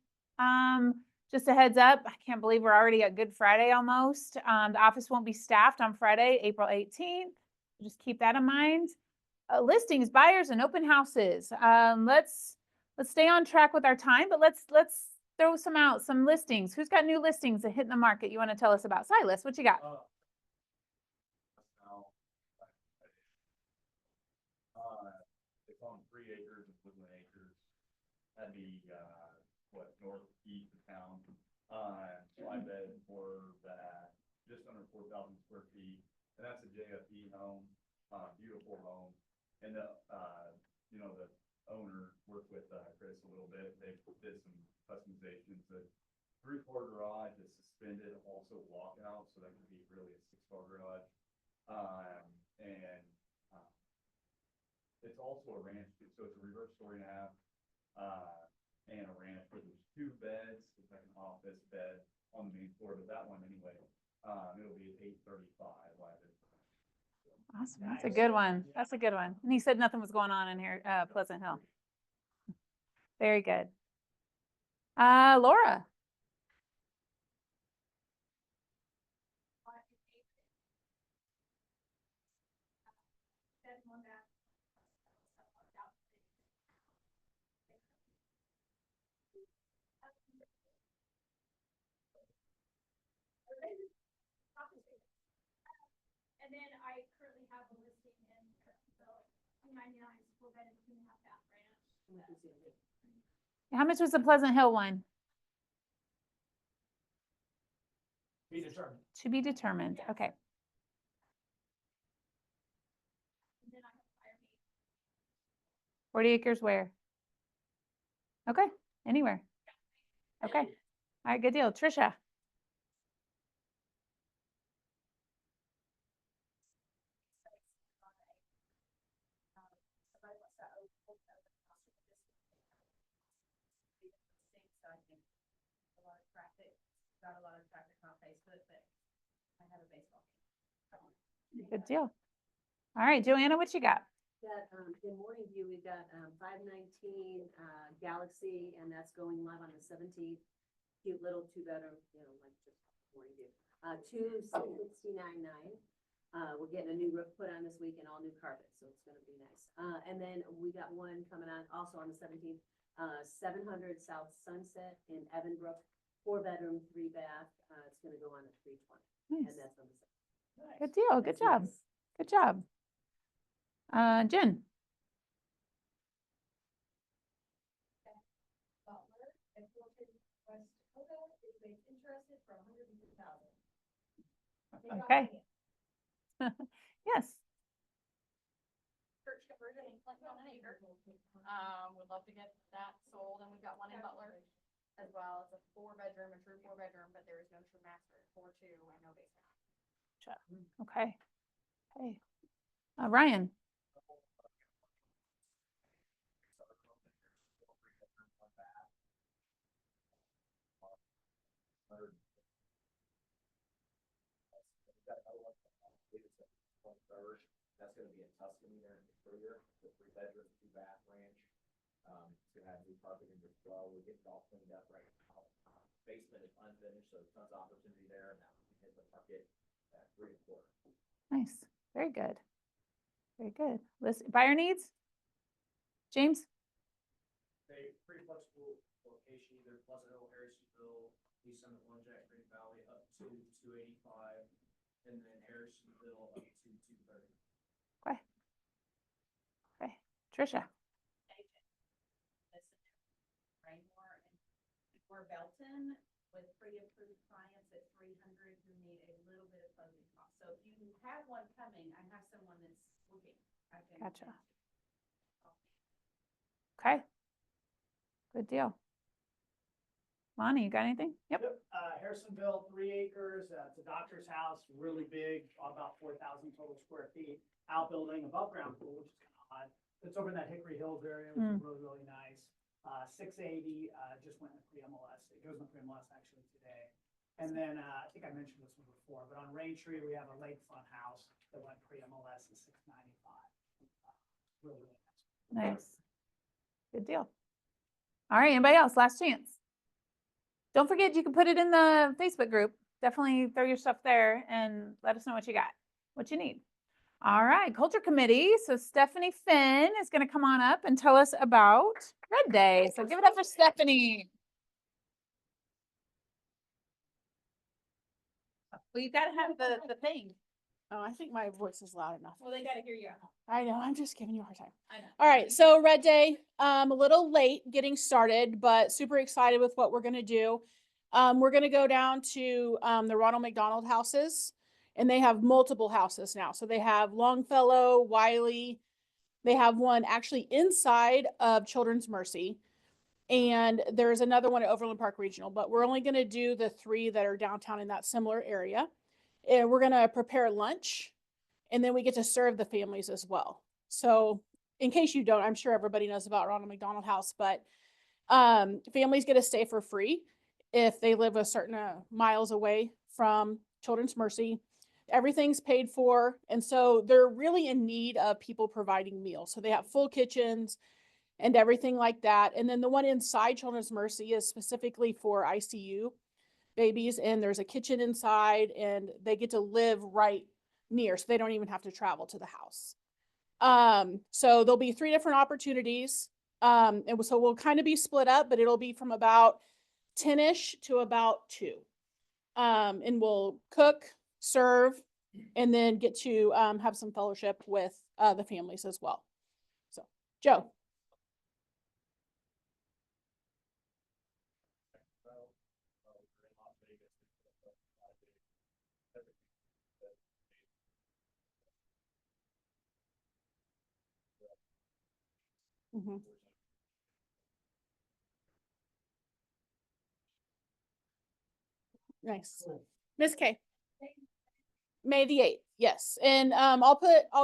Speaker 1: Just a heads up, I can't believe we're already at Good Friday almost. The office won't be staffed on Friday, April 18th. Just keep that in mind. Listings, buyers, and open houses. Let's stay on track with our time, but let's throw some listings. Who's got new listings that hit in the market you want to tell us about? Silas, what you got?
Speaker 11: It's on 3 acres of Woodland Acres. That'd be, northeast of town. 5-bed for that, just under 4,000 square feet. And that's a JFE home, beautiful home. And the owner worked with Chris a little bit. They did some customizations. The 3-car garage is suspended, also walkout, so that could be really a 6-car garage. It's also a ranch, so it's a reverse 4.5, and a ranch where there's 2 beds. It's like an office bed on the main floor, but that one anyway, it'll be at 835.
Speaker 1: Awesome. That's a good one. That's a good one. And he said nothing was going on in here, Pleasant Hill. Very good. Laura.
Speaker 5: And then I currently have a listing in, so 299 4-bed and 2.5-bath ranch.
Speaker 1: How much was the Pleasant Hill one?
Speaker 2: Be determined.
Speaker 1: To be determined.
Speaker 5: Yes.
Speaker 1: Okay.
Speaker 5: And then I have fire meat.
Speaker 1: 40 acres where? Okay. Anywhere. Okay. All right. Good deal. Trisha.
Speaker 3: Got a lot of traffic on Facebook, but I have a baseball game.
Speaker 1: Good deal. All right, Joanna, what you got?
Speaker 3: Got, in Morning View, we've got, 519, Galaxy, and that's going live on the 17th. Cute little 2-bedroom, like just Morning View. 269.9. We're getting a new roof put on this week and all new carpet, so it's gonna be nice. And then we got one coming on also on the 17th, 700 South Sunset in Evanbrook, 4-bedroom, 3-bath. It's gonna go on at 320, and
Speaker 1: Nice.
Speaker 3: that's on the 17th.
Speaker 1: Good deal. Good job. Good job. Jen.
Speaker 5: Butler, and Fulton West Dakota is based interested for 150,000.
Speaker 1: Okay. Yes.
Speaker 5: Church conversion in Clinton on an acre.
Speaker 12: Would love to get that sold, and we've got one in Butler as well. It's a 4-bedroom, a true 4-bedroom, but there is no true master, 4-2, and no basement.
Speaker 1: Okay. Okay. Ryan.
Speaker 6: That's gonna be in Tuscany there in Victoria, the 3-bedroom, 2-bath ranch. It's gonna have new carpet in the flow. We're getting it all cleaned up right now. Basement is unfinished, so tons of opportunity there, and that we hit the market at 3 and 4.
Speaker 1: Nice. Very good. Very good. List, buyer needs? James?
Speaker 6: They pretty flexible location, either Pleasant Hill, Harrisonville, Lee Summit, One Jack, Green Valley, up to 285, and then Harrisonville up to 230.
Speaker 1: Okay. Okay. Trisha?
Speaker 12: Raymore or Belton with pre-approved clients at 300 who need a little bit of closing costs. So if you have one coming, I have someone that's looking. I can.
Speaker 1: Gotcha. Okay. Good deal. Lonnie, you got anything? Yep.
Speaker 2: Harrisonville, 3 acres, it's a doctor's house, really big, about 4,000 total square feet, outbuilding, above ground pool, which is kind of odd. It's over in that Hickory Hills area, which is really, really nice. 680, just went in pre-MLS. It goes in pre-MLS actually today. And then, I think I mentioned this one before, but on Raintree, we have a lakefront house that went pre-MLS at 695. Really, really nice.
Speaker 1: Nice. Good deal. All right, anybody else? Last chance. Don't forget, you can put it in the Facebook group. Definitely throw your stuff there and let us know what you got, what you need. All right, Culture Committee. So Stephanie Finn is going to come on up and tell us about Red Day. So give it up for Stephanie. Well, you got to have the thing.
Speaker 7: Oh, I think my voice is loud enough.
Speaker 1: Well, they got to hear you.
Speaker 7: I know, I'm just giving you a hard time.
Speaker 1: I know.
Speaker 7: All right, so Red Day, a little late getting started, but super excited with what we're gonna do. We're gonna go down to the Ronald McDonald houses, and they have multiple houses now. So they have Longfellow, Wiley, they have one actually inside of Children's Mercy, and there's another one at Overland Park Regional, but we're only gonna do the 3 that are downtown in that similar area. And we're gonna prepare lunch, and then we get to serve the families as well. So in case you don't, I'm sure everybody knows about Ronald McDonald House, but families get to stay for free if they live a certain miles away from Children's Mercy. Everything's paid for, and so they're really in need of people providing meals. So they have full kitchens and everything like that. And then the one inside Children's Mercy is specifically for ICU babies, and there's a kitchen inside, and they get to live right near, so they don't even have to travel to the house. So there'll be 3 different opportunities. And so we'll kind of be split up, but it'll be from about 10-ish to about 2. And we'll cook, serve, and then get to have some fellowship with the families as well. So, Joe. Mhm. Nice. Miss K. May the 8th, yes. And I'll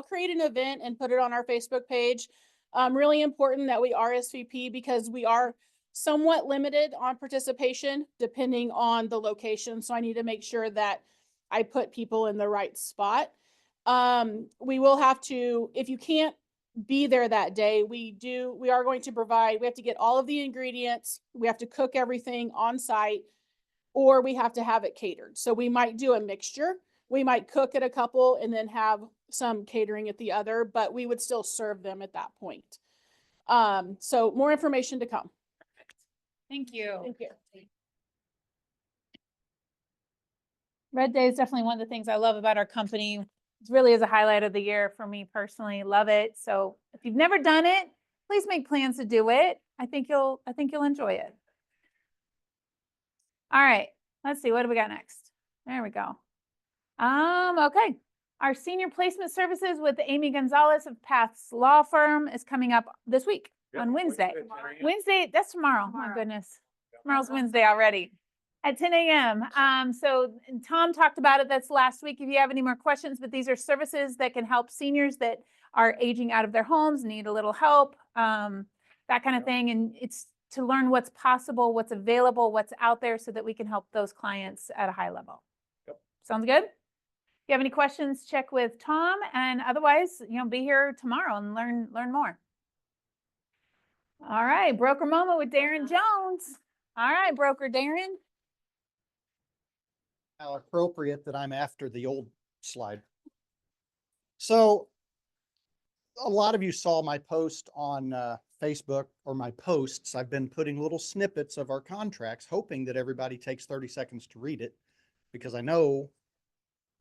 Speaker 7: create an event and put it on our Facebook page. Really important that we RSVP because we are somewhat limited on participation depending on the location. So I need to make sure that I put people in the right spot. We will have to, if you can't be there that day, we are going to provide, we have to get all of the ingredients. We have to cook everything on site, or we have to have it catered. So we might do a mixture. We might cook at a couple and then have some catering at the other, but we would still serve them at that point. So more information to come.
Speaker 1: Thank you.
Speaker 7: Thank you.
Speaker 1: Red Day is definitely one of the things I love about our company. It really is a highlight of the year for me personally. Love it. So if you've never done it, please make plans to do it. I think you'll enjoy it. All right, let's see, what do we got next? There we go. Okay. Our senior placement services with Amy Gonzalez of Paths Law Firm is coming up this week on Wednesday. Wednesday, that's tomorrow. My goodness. Tomorrow's Wednesday already at 10 a.m. So Tom talked about it. That's last week. If you have any more questions, but these are services that can help seniors that are aging out of their homes, need a little help, that kind of thing. And it's to learn what's possible, what's available, what's out there so that we can help those clients at a high level.
Speaker 11: Yep.
Speaker 1: Sounds good? If you have any questions, check with Tom, and otherwise, be here tomorrow and learn more. All right, broker moment with Darren Jones. All right, broker Darren.
Speaker 8: How appropriate that I'm after the old slide. So a lot of you saw my post on Facebook, or my posts. I've been putting little snippets of our contracts, hoping that everybody takes 30 seconds to read it, because I know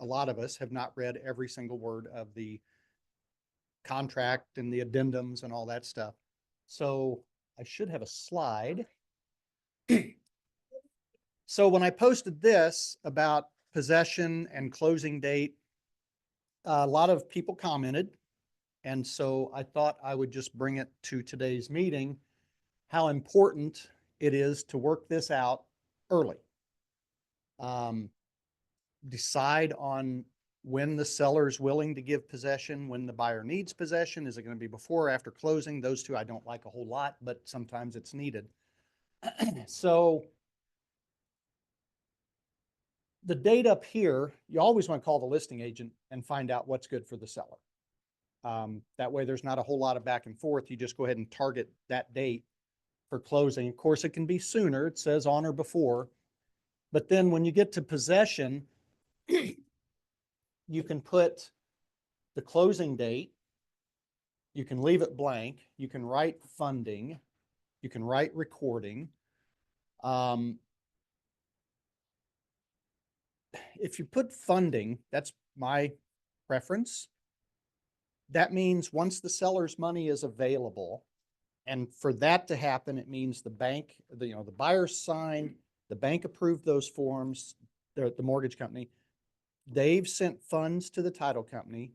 Speaker 8: a lot of us have not read every single word of the contract and the addendums and all that stuff. So I should have a slide. So when I posted this about possession and closing date, a lot of people commented. And so I thought I would just bring it to today's meeting, how important it is to work this out early. Decide on when the seller is willing to give possession, when the buyer needs possession. Is it going to be before or after closing? Those two I don't like a whole lot, but sometimes it's needed. So the date up here, you always want to call the listing agent and find out what's good for the seller. That way there's not a whole lot of back and forth. You just go ahead and target that date for closing. Of course, it can be sooner. It says on or before. But then when you get to possession, you can put the closing date. You can leave it blank. You can write funding. You can write recording. If you put funding, that's my preference. That means once the seller's money is available, and for that to happen, it means the bank, the buyer signed, the bank approved those forms, the mortgage company, they've sent funds to the title company,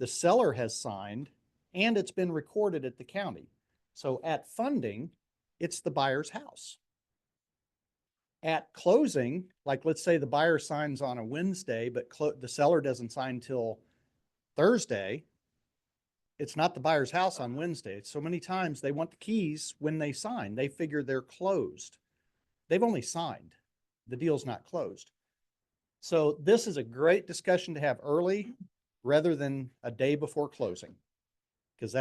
Speaker 8: the seller has signed, and it's been recorded at the county. So at funding, it's the buyer's house. At closing, like let's say the buyer signs on a Wednesday, but the seller doesn't sign till Thursday, it's not the buyer's house on Wednesday. So many times they want the keys when they sign. They figure they're closed. They've only signed. The deal's not closed. So this is a great discussion to have early rather than a day before closing. Because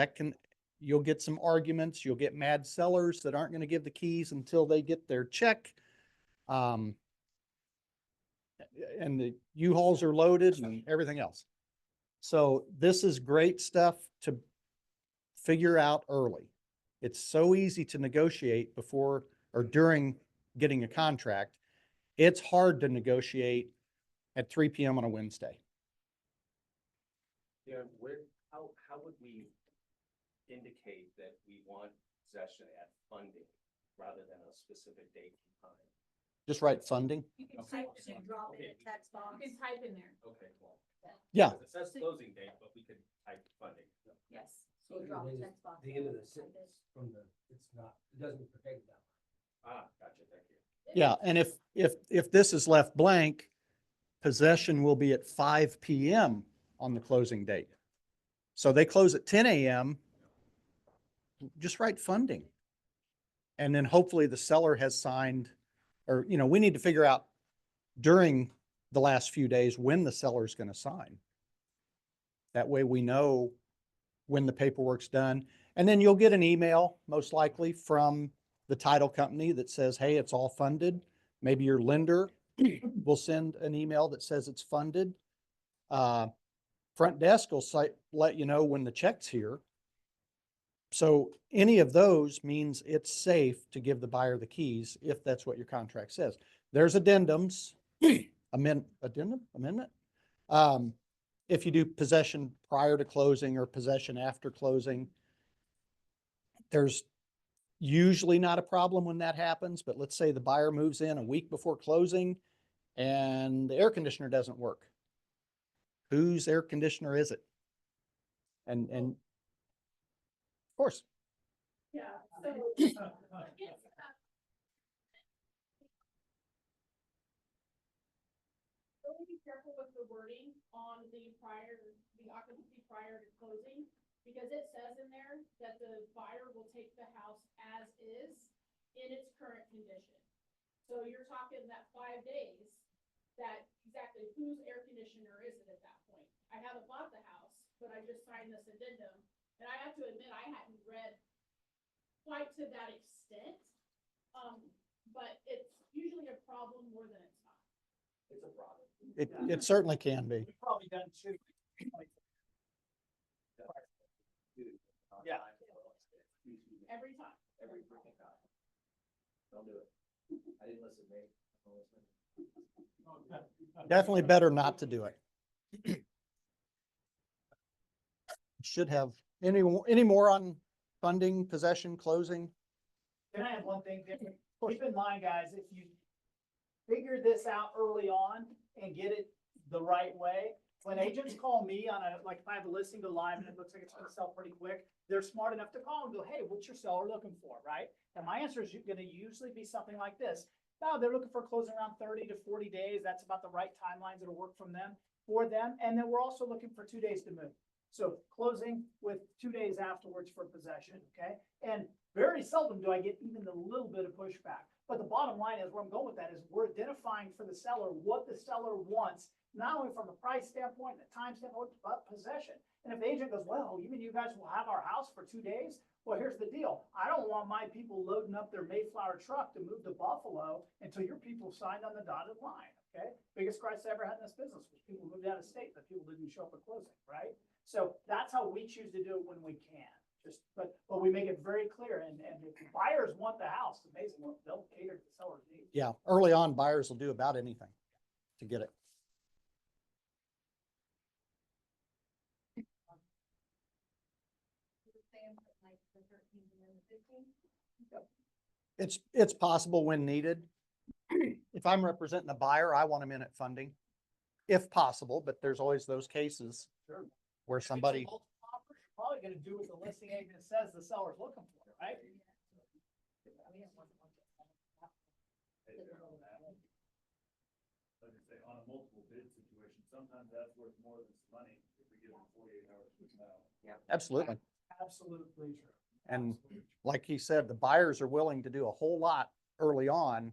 Speaker 8: you'll get some arguments. You'll get mad sellers that aren't going to give the keys until they get their check. And the U-Hauls are loaded and everything else. So this is great stuff to figure out early. It's so easy to negotiate before or during getting a contract. It's hard to negotiate at 3 p.m. on a Wednesday.
Speaker 6: Yeah, how would we indicate that we want possession at funding rather than a specific date and time?
Speaker 9: Just write funding.
Speaker 3: You can type it and drop it in a text box.
Speaker 5: You can type in there.
Speaker 6: Okay, cool.
Speaker 9: Yeah.
Speaker 6: It says closing date, but we could type funding.
Speaker 3: Yes. You drop a text box.
Speaker 8: The end of the sentence from it's not, it doesn't protect that.
Speaker 6: Ah, gotcha, thank you.
Speaker 9: Yeah, and if this is left blank, possession will be at 5 p.m. on the closing date. So they close at 10 a.m. Just write funding. And then hopefully the seller has signed, or, we need to figure out during the last few days when the seller's going to sign. That way we know when the paperwork's done. And then you'll get an email, most likely, from the title company that says, hey, it's all funded. Maybe your lender will send an email that says it's funded. Front desk will let you know when the check's here. So any of those means it's safe to give the buyer the keys if that's what your contract says. There's addendums, amendment. If you do possession prior to closing or possession after closing, there's usually not a problem when that happens, but let's say the buyer moves in a week before closing and the air conditioner doesn't work. Whose air conditioner is it? And of course.
Speaker 5: Yeah, so. Really be careful with the wording on the occupancy prior to closing, because it says in there that the buyer will take the house as is in its current condition. So you're talking that 5 days, that exactly whose air conditioner is it at that point? I haven't bought the house, but I just signed this addendum, and I have to admit, I hadn't read quite to that extent. But it's usually a problem more than it's not.
Speaker 6: It's a problem.
Speaker 9: It certainly can be.
Speaker 2: We've probably done two. Yeah.
Speaker 5: Every time.
Speaker 6: Every freaking time. Don't do it. I didn't listen, mate. I'm listening.
Speaker 8: Definitely better not to do it. Should have any more on funding, possession, closing?
Speaker 2: Can I have one thing? Keep in mind, guys, if you figure this out early on and get it the right way, when agents call me on like if I have a listing go live and it looks like it's gonna sell pretty quick, they're smart enough to call and go, hey, what's your seller looking for, right? And my answer is gonna usually be something like this. No, they're looking for closing around 30 to 40 days. That's about the right timelines that'll work for them. And then we're also looking for 2 days to move. So closing with 2 days afterwards for possession, okay? And very seldom do I get even a little bit of pushback. But the bottom line is where I'm going with that is we're identifying for the seller what the seller wants, not only from a price standpoint, the time standpoint, but possession. And if the agent goes, well, you mean you guys will have our house for 2 days? Well, here's the deal. I don't want my people loading up their Mayflower truck to move to Buffalo until your people signed on the dotted line, okay? Biggest crisis I ever had in this business was people moved out of state, but people didn't show up at closing, right? So that's how we choose to do it when we can. But we make it very clear, and if buyers want the house, it's amazing what they'll cater to the seller's needs.
Speaker 8: Yeah, early on, buyers will do about anything to get it. It's possible when needed. If I'm representing a buyer, I want them in at funding, if possible, but there's always those cases
Speaker 2: Sure.
Speaker 8: where
Speaker 2: If it's a
Speaker 8: somebody,
Speaker 2: multiple offer, you're probably gonna do what the listing agent says the seller's looking for, right?
Speaker 11: Like I say, on a multiple bid situation, sometimes that's worth more than some money if we give them 48 hours to sell.
Speaker 8: absolutely.
Speaker 2: Absolutely true.
Speaker 8: And
Speaker 2: Absolutely true.
Speaker 8: like he said, the buyers are willing to do a whole lot early on,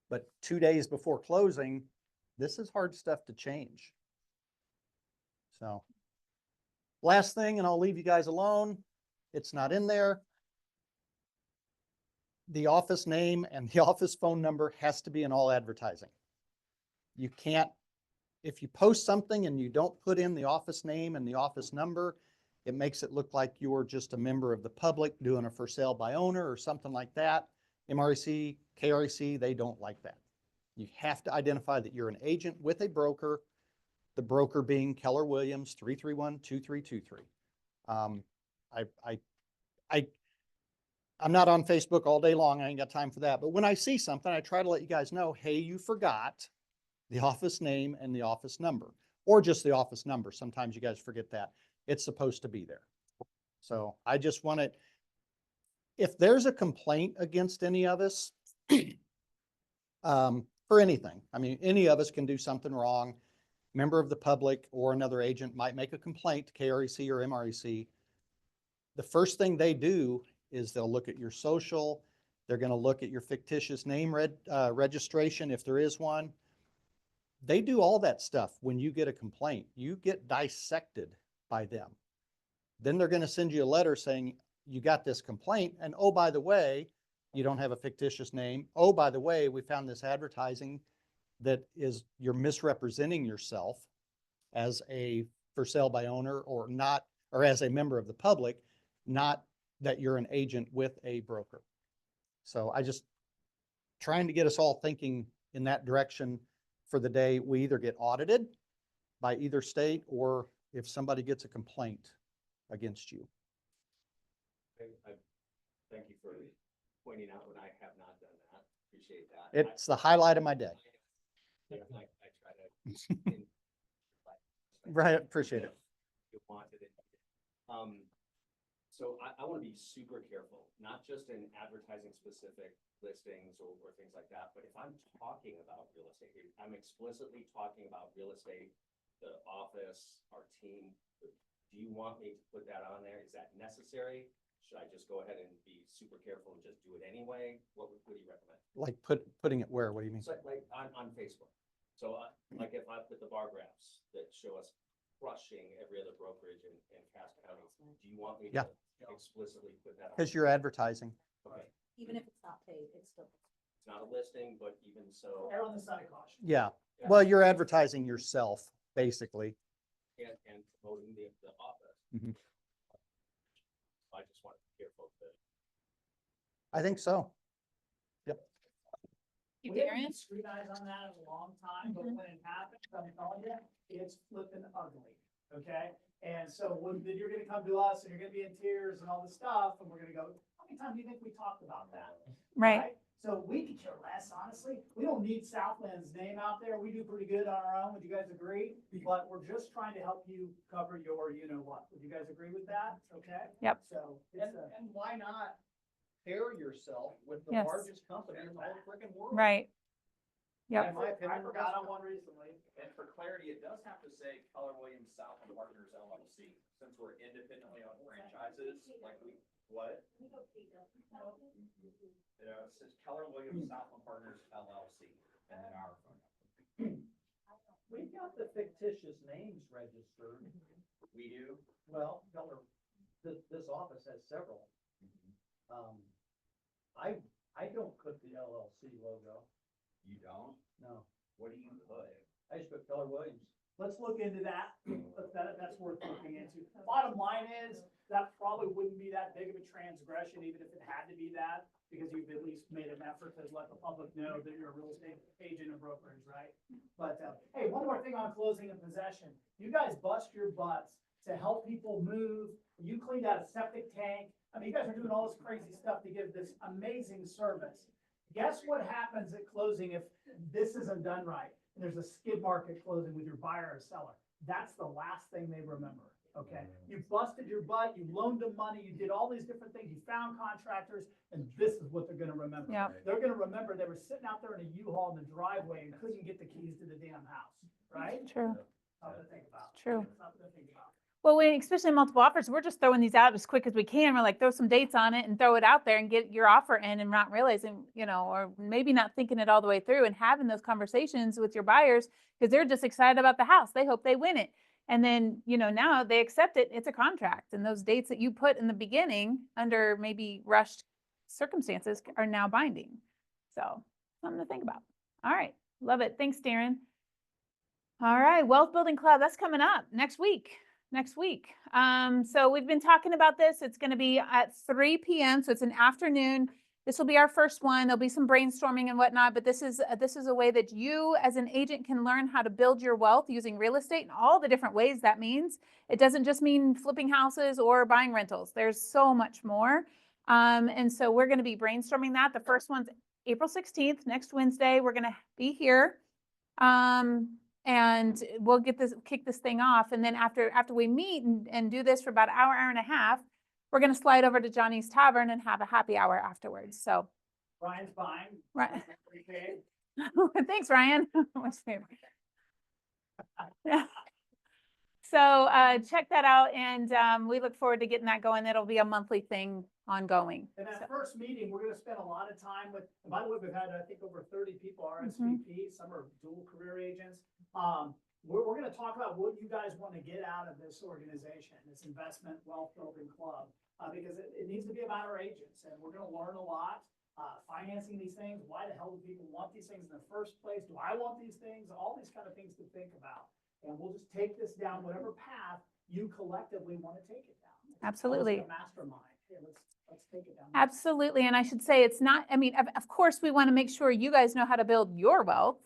Speaker 8: but 2 days before closing, this is hard stuff to change. So last thing, and I'll leave you guys alone. It's not in there. The office name and the office phone number has to be in all advertising. You can't, if you post something and you don't put in the office name and the office number, it makes it look like you're just a member of the public doing a for sale by owner or something like that. MREC, KREC, they don't like that. You have to identify that you're an agent with a broker, the broker being Keller Williams 331-2323. I'm not on Facebook all day long. I ain't got time for that. But when I see something, I try to let you guys know, hey, you forgot the office name and the office number, or just the office number. Sometimes you guys forget that. It's supposed to be there. So I just want it, if there's a complaint against any of us, for anything, I mean, any of us can do something wrong. Member of the public or another agent might make a complaint to KREC or MREC. The first thing they do is they'll look at your social. They're going to look at your fictitious name registration, if there is one. They do all that stuff. When you get a complaint, you get dissected by them. Then they're going to send you a letter saying you got this complaint. And oh, by the way, you don't have a fictitious name. Oh, by the way, we found this advertising that is, you're misrepresenting yourself as a for sale by owner or not, or as a member of the public, not that you're an agent with a broker. So I just trying to get us all thinking in that direction for the day we either get audited by either state or if somebody gets a complaint against you.
Speaker 6: Thank you for pointing out when I have not done that. Appreciate that.
Speaker 8: It's the highlight of my day.
Speaker 6: I try to.
Speaker 8: Right, appreciate it.
Speaker 6: You wanted it. So I want to be super careful, not just in advertising specific listings or things like that, but if I'm talking about real estate, I'm explicitly talking about real estate, the office, our team. Do you want me to put that on there? Is that necessary? Should I just go ahead and be super careful and just do it anyway? What do you recommend?
Speaker 8: Like putting it where? What do you mean?
Speaker 6: So like on Facebook. So like if I put the bar graphs that show us crushing every other brokerage in Cass County, do you want me
Speaker 8: Yeah.
Speaker 6: to explicitly put that on?
Speaker 8: Because you're advertising.
Speaker 6: Okay,
Speaker 3: Even if it's not paid, it's still.
Speaker 6: it's not a listing, but even so,
Speaker 2: Err on the side of caution.
Speaker 8: Yeah. Well, you're advertising yourself, basically.
Speaker 6: and promoting the office.
Speaker 8: Mhm.
Speaker 6: I just want to be careful of it.
Speaker 8: I think so.
Speaker 2: We haven't been scrutinized on that in a long time, but when it happens, I'm telling you, it's flipping ugly, okay? And so then you're gonna come to us and you're gonna be in tears and all this stuff, and we're gonna go, how many times do you think we talked about that?
Speaker 1: Right.
Speaker 2: So we could care less, honestly. We don't need Southland's name out there. We do pretty good on our own. Would you guys agree? But we're just trying to help you cover your, you know what. Would you guys agree with that? Okay?
Speaker 1: Yep.
Speaker 2: So
Speaker 8: And,
Speaker 2: it's a.
Speaker 8: and why not pair yourself with the
Speaker 1: Yes.
Speaker 8: largest company in the whole freaking world?
Speaker 1: Right. Yep.
Speaker 8: In my
Speaker 2: I
Speaker 8: opinion,
Speaker 2: forgot on one recently.
Speaker 6: And for clarity, it does have to say Keller Williams Southland Partners LLC, since we're independently owned franchises, like what? You know, it says Keller Williams Southland Partners LLC, and then our phone number.
Speaker 8: We've got the fictitious names registered.
Speaker 6: We do.
Speaker 8: Well, Keller, this office has several. I don't put the LLC logo.
Speaker 6: You don't?
Speaker 8: No,
Speaker 6: What do you put?
Speaker 8: I just put Keller Williams.
Speaker 2: Let's look into that. That's worth looking into. Bottom line is, that probably wouldn't be that big of a transgression, even if it had to be that, because you've at least made an effort to let the public know that you're a real estate agent and brokerage, right? But, hey, one more thing on closing and possession. You guys bust your butts to help people move. You cleaned out a septic tank. I mean, you guys are doing all this crazy stuff to give this amazing service. Guess what happens at closing if this isn't done right? And there's a skid market closing with your buyer or seller. That's the last thing they remember, okay? You busted your butt, you loaned them money, you did all these different things, you found contractors, and this is what they're gonna remember.
Speaker 1: Yep.
Speaker 2: They're gonna remember they were sitting out there in a U-Haul in the driveway and couldn't get the keys to the damn house, right?
Speaker 1: True.
Speaker 2: Something to think about.
Speaker 1: True.
Speaker 2: Something to think about.
Speaker 1: Well, especially multiple offers, we're just throwing these out as quick as we can. We're like, throw some dates on it and throw it out there and get your offer in and not realizing, or maybe not thinking it all the way through and having those conversations with your buyers because they're just excited about the house. They hope they win it. And then, now they accept it. It's a contract. And those dates that you put in the beginning under maybe rushed circumstances are now binding. So something to think about. All right. Love it. Thanks, Darren. All right. Wealth Building Club. That's coming up next week. So we've been talking about this. It's going to be at 3 p.m. So it's an afternoon. This will be our first one. There'll be some brainstorming and whatnot, but this is a way that you as an agent can learn how to build your wealth using real estate and all the different ways that means. It doesn't just mean flipping houses or buying rentals. There's so much more. And so we're going to be brainstorming that. The first one's April 16th, next Wednesday. We're going to be here. And we'll kick this thing off. And then after we meet and do this for about an hour and a half, we're going to slide over to Johnny's Tavern and have a happy hour afterwards. So,
Speaker 2: Brian's buying.
Speaker 1: right.
Speaker 2: Okay.
Speaker 1: Thanks, Ryan. What's favorite? Yeah. So check that out. And we look forward to getting that going. It'll be a monthly thing ongoing.
Speaker 2: And that
Speaker 1: So-
Speaker 2: first meeting, we're gonna spend a lot of time with, and by the way, we've had, I think, over 30 people RSVP, some are dual career agents. We're gonna talk about what you guys want to get out of this organization, this investment wealth building club, because it needs to be about our agents, and we're gonna learn a lot. Financing these things, why the hell do people want these things in the first place? Do I want these things? All these kind of things to think about. And we'll just take this down whatever path you collectively want to take it down. It's almost
Speaker 1: Absolutely.
Speaker 2: like a mastermind. Hey, let's take it down.
Speaker 1: Absolutely. And I should say it's not, of course, we want to make sure you guys know how to build your wealth.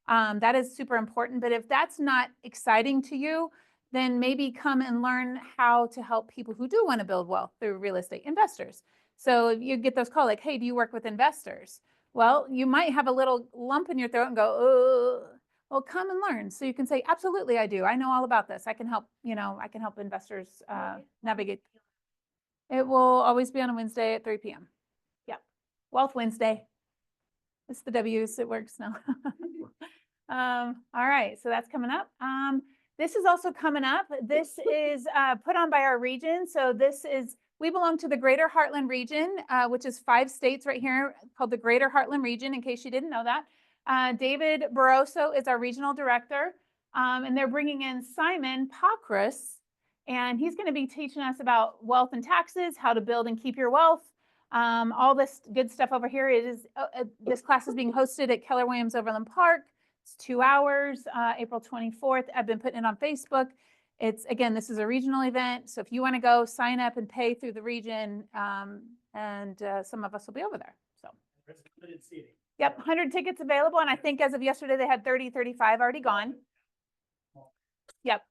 Speaker 1: That is super important. But if that's not exciting to you, then maybe come and learn how to help people who do want to build wealth through real estate investors. So if you get those calls like, hey, do you work with investors? Well, you might have a little lump in your throat and go, oh, well, come and learn. So you can say, absolutely, I do. I know all about this. I can help, I can help investors navigate. It will always be on a Wednesday at 3 p.m. Yeah. Wealth Wednesday. It's the W's. It works now. All right. So that's coming up. This is also coming up. This is put on by our region. So we belong to the Greater Heartland region, which is 5 states right here called the Greater Heartland region, in case you didn't know that. David Barroso is our regional director, and they're bringing in Simon Pokris, and he's going to be teaching us about wealth and taxes, how to build and keep your wealth, all this good stuff over here. This class is being hosted at Keller Williams Overland Park. It's 2 hours, April 24th. I've been putting it on Facebook. It's, again, this is a regional event, so if you want to go, sign up and pay through the region, and some of us will be over there, so.
Speaker 2: There's limited seating.
Speaker 1: Yep, 100 tickets available, and I think as of yesterday, they had 30, 35 already gone. Yep,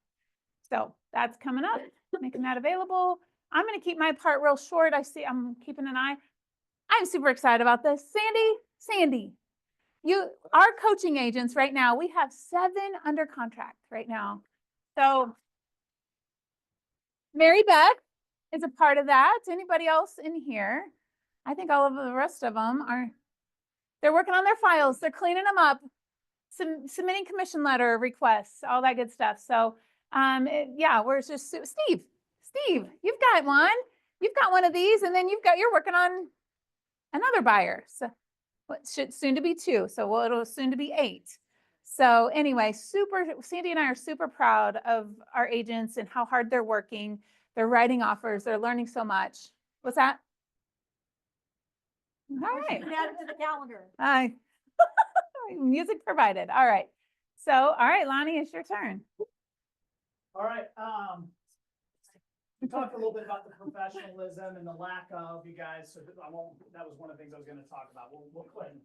Speaker 1: so that's coming up, making that available. I'm gonna keep my part real short. I see, I'm keeping an eye. I'm super excited about this. Sandy, our coaching agents right now, we have 7 under contract right now. So Mary Beth is a part of that. Anybody else in here? I think all of the rest of them they're working on their files. They're cleaning them up, submitting commission letter requests, all that good stuff. So, yeah, we're just, Steve, you've got one. You've got one of these, and then you're working on another buyer. So what should soon to be 2. So it'll soon to be 8. So anyway, Sandy and I are super proud of our agents and how hard they're working. They're writing offers. They're learning so much. What's that? All right.
Speaker 12: Add it to the calendar.
Speaker 1: Hi. Music provided. All right. So, all right, Lonnie, it's your turn.
Speaker 2: All right, we talked a little bit about the professionalism and the lack of, you guys, so that was one of the things I was gonna talk about. We'll go ahead and,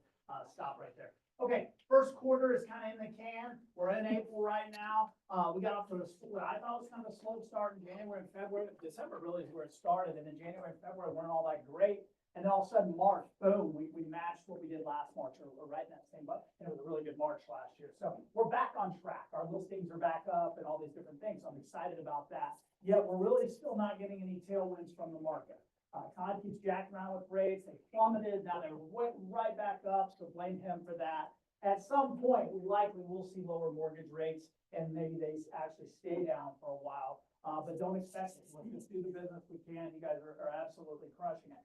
Speaker 2: stop right there. Okay, first quarter is kind of in the can. We're in April right now. We got off to what I thought was kind of a slow start in January and February. December really is where it started, and then January and February weren't all that great. And then all of a sudden, March, boom, we matched what we did last March, or right in that same, but it was a really good March last year. So we're back on track. Our listings are back up and all these different things. So I'm excited about that. Yet we're really still not getting any tailwinds from the market. Todd keeps jacking around with rates. They plummeted. Now they're right back up. So blame him for that. At some point, we likely will see lower mortgage rates, and maybe they actually stay down for a while. But don't expect it. Let's just do the business we can. You guys are absolutely crushing it.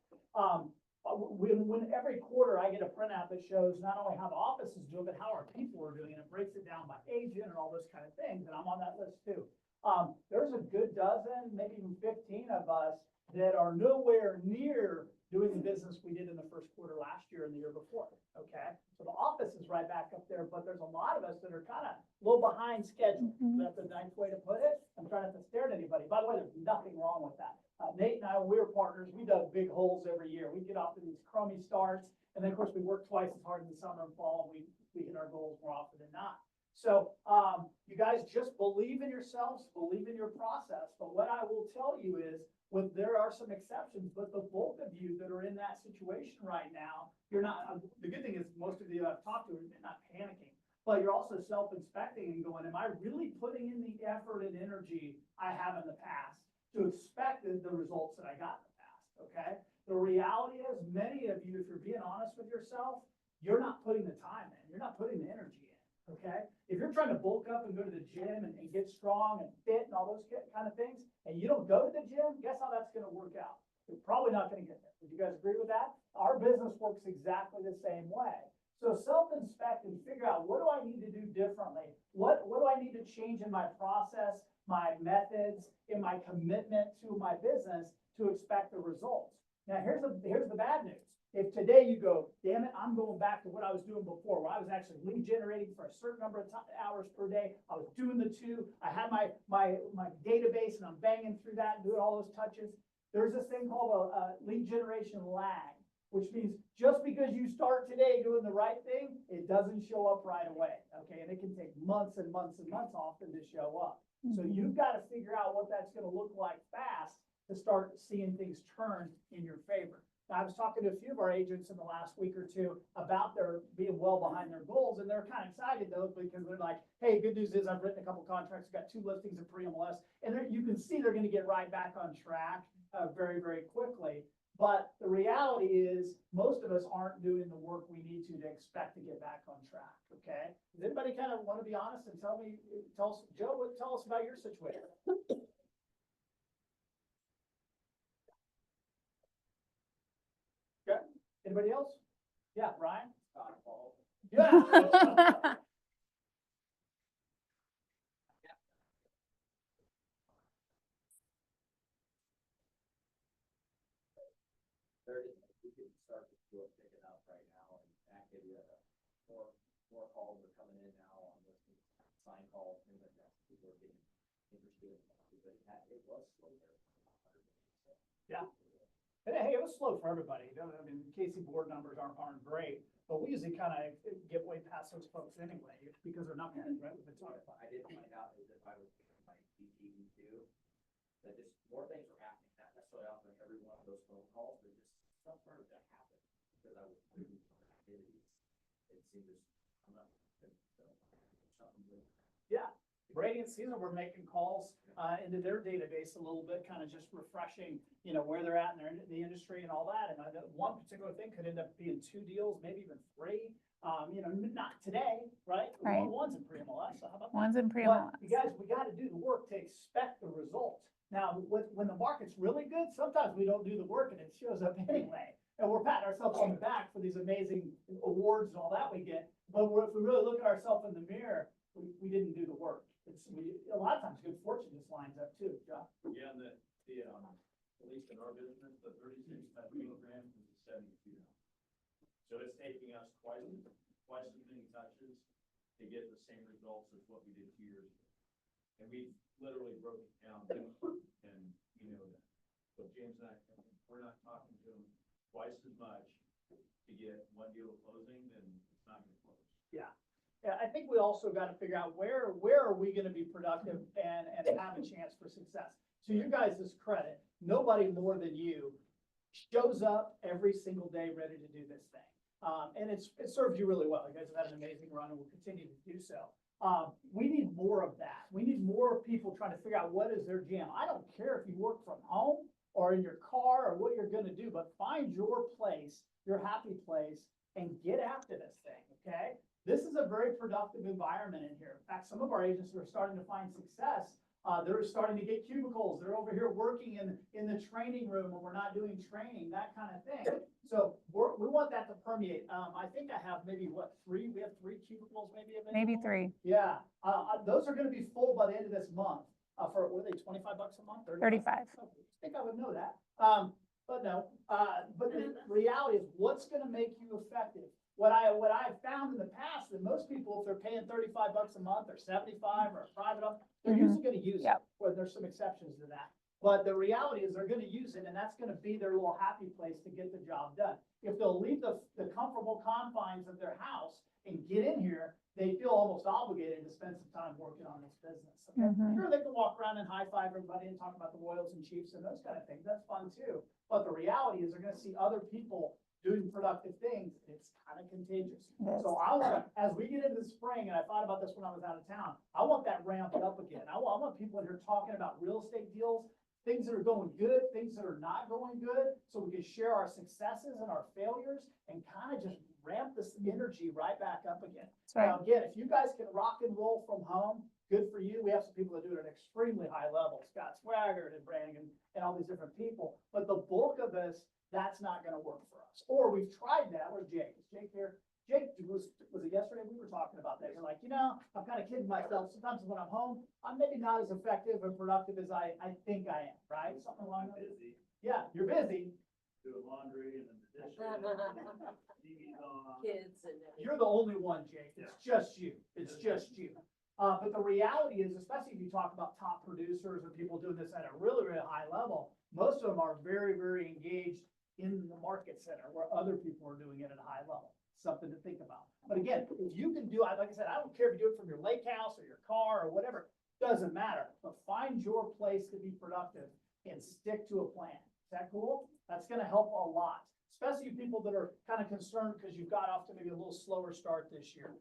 Speaker 2: When every quarter I get a printout that shows not only how the office is doing, but how our people are doing, and it breaks it down by agent and all those kind of things, and I'm on that list too. There's a good dozen, maybe even 15 of us that are nowhere near doing the business we did in the first quarter last year and the year before, okay? So the office is right back up there, but there's a lot of us that are kind of a little behind schedule. That's a nice way to put it. I'm trying not to stare at anybody. By the way, there's nothing wrong with that. Nate and I, we're partners. We dug big holes every year. We get off to these crummy starts, and then of course we work twice as hard in the summer and fall, and we hit our goals more often than not. So you guys just believe in yourselves, believe in your process. But what I will tell you is, there are some exceptions, but the bulk of you that are in that situation right now, you're not, the good thing is most of you I've talked to are not panicking, but you're also self-inspecting and going, am I really putting in the effort and energy I have in the past to expect the results that I got in the past, okay? The reality is, many of you, if you're being honest with yourself, you're not putting the time in, you're not putting the energy in, okay? If you're trying to bulk up and go to the gym and get strong and fit and all those kind of things, and you don't go to the gym, guess how that's gonna work out? You're probably not gonna get there. Would you guys agree with that? Our business works exactly the same way. So self-inspect and figure out, what do I need to do differently? What do I need to change in my process, my methods, in my commitment to my business to expect the results? Now, here's the bad news. If today you go, damn it, I'm going back to what I was doing before, where I was actually lead generating for a certain number of hours per day. I was doing the 2. I had my database and I'm banging through that and doing all those touches. There's this thing called a lead generation lag, which means just because you start today doing the right thing, it doesn't show up right away. Okay. And it can take months and months and months often to show up. So you've got to figure out what that's going to look like fast to start seeing things turn in your favor. I was talking to a few of our agents in the last week or 2 about their being well behind their goals, and they're kind of excited though, because they're like, hey, good news is I've written a couple contracts, got 2 listings of pre-MLS, and you can see they're going to get right back on track very, very quickly. But the reality is, most of us aren't doing the work we need to expect to get back on track, okay? Does anybody kind of want to be honest and tell us, Joe, tell us about your situation? Okay, anybody else? Yeah, Brian? Yeah.
Speaker 6: We can start to do it, pick it up right now, and activity, more calls are coming in now on this sign calls, things like that. People are getting interested, but it was slow there.
Speaker 2: Yeah. And hey, it was slow for everybody. You know, I mean, Casey board numbers aren't great, but we usually kind of get way past those folks anyway, because they're not gonna, right? We've been talking about
Speaker 6: I did find out is if I was doing my PTE too, that just more things were happening, not necessarily off of every one of those phone calls, but just some part of that happened, because I was doing some activities. It seemed to come up, so, something good.
Speaker 2: Yeah, Brady and Caesar were making calls into their database a little bit, kind of just refreshing, you know, where they're at in the industry and all that. And I know one particular thing could end up being 2 deals, maybe even 3. You know, not today, right?
Speaker 1: Right.
Speaker 2: One's in pre-MLS, so how about that?
Speaker 1: One's in
Speaker 2: But
Speaker 1: pre-MLS.
Speaker 2: you guys, we gotta do the work to expect the result. Now, when the market's really good, sometimes we don't do the work and it shows up anyway. And we're patting ourselves on the back for these amazing awards and all that we get. But if we really look at ourselves in the mirror, we didn't do the work. A lot of times good fortune just lines up too, John.
Speaker 11: Yeah, and at least in our business, the 36 kilograms is 72 now. So it's taking us twice as many touches to get the same results as what we did 2 years ago. And we literally broke it down, and you know that. So James and I, we're not talking to them twice as much to get one deal closing, then it's not gonna close.
Speaker 2: Yeah. Yeah, I think we also got to figure out where are we going to be productive and have a chance for success. To you guys' credit, nobody more than you shows up every single day ready to do this thing. And it served you really well. You guys have had an amazing run and will continue to do so. We need more of that. We need more people trying to figure out what is their jam. I don't care if you work from home or in your car or what you're going to do, but find your place, your happy place, and get after this thing, okay? This is a very productive environment in here. In fact, some of our agents are starting to find success. They're starting to get cubicles. They're over here working in the training room when we're not doing training, that kind of thing. So we want that to permeate. I think I have maybe we have 3 cubicles maybe available?
Speaker 1: Maybe 3.
Speaker 2: Yeah, those are gonna be full by the end of this month. For, what are they, $25 a month?
Speaker 1: 35.
Speaker 2: I think I would know that. But no, but the reality is what's gonna make you effective? What I've found in the past, that most people, if they're paying $35 a month or 75 or a private, they're
Speaker 1: Mhm.
Speaker 2: usually gonna use it.
Speaker 1: Yep.
Speaker 2: Well, there's some exceptions to that. But the reality is they're gonna use it, and that's gonna be their little happy place to get the job done. If they'll leave the comfortable confines of their house and get in here, they feel almost obligated to spend some time working on this business. Okay?
Speaker 1: Mhm.
Speaker 2: Sure, they can walk around and high five everybody and talk about the Royals and Chiefs and those kind of things. That's fun too. But the reality is they're gonna see other people doing productive things. It's kind of contagious.
Speaker 1: Yes.
Speaker 2: So I want to, as we get into the spring, and I thought about this when I was out of town, I want that ramped up again. I want people in here talking about real estate deals, things that are going good, things that are not going good, so we can share our successes and our failures and kind of just ramp this energy right back up again.
Speaker 1: That's right.
Speaker 2: Now, again, if you guys can rock and roll from home, good for you. We have some people that do it at an extremely high level, Scott Swaggart and Brandon and all these different people. But the bulk of this, that's not gonna work for us. Or we've tried that. Where's Jake? Is Jake here? Jake, was it yesterday? We were talking about that. You're like, I'm kind of kidding myself. Sometimes when I'm home, I'm maybe not as effective and productive as I think I am, right? Something along those.
Speaker 11: Busy,
Speaker 2: Yeah, you're busy.
Speaker 11: doing laundry and then the dishes. TV's on.
Speaker 3: Kids and everything.
Speaker 2: You're the only one, Jake. It's just you. It's just you. But the reality is, especially if you talk about top producers or people doing this at a really, really high level, most of them are very, very engaged in the market center where other people are doing it at a high level. Something to think about. But again, if you can do, like I said, I don't care if you do it from your lake house or your car or whatever, doesn't matter. But find your place to be productive and stick to a plan. Is that cool? That's gonna help a lot. Especially people that are kind of concerned because you've got off to maybe a little slower start this year.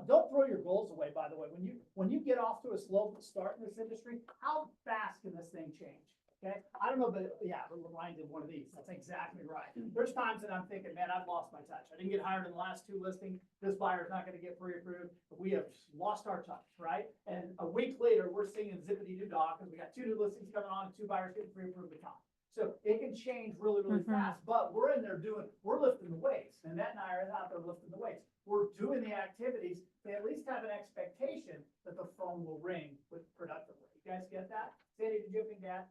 Speaker 2: Don't throw your goals away, by the way. When you get off to a slow start in this industry, how fast can this thing change? Okay, I don't know, but yeah, it reminded one of these. That's exactly right. There's times that I'm thinking, man, I've lost my touch. I didn't get hired in the last 2 listings. This buyer's not gonna get pre-approved. We have lost our touch, right? And a week later, we're seeing zippity doo dah because we got 2 new listings coming on and 2 buyers getting pre-approved to come. So it can change really, really
Speaker 1: Mhm.
Speaker 2: fast, but we're in there we're lifting the weights. And Annette and I are out there lifting the weights. We're doing the activities. They at least have an expectation that the phone will ring with productively. You guys get that? Sandy, did you have anything to add?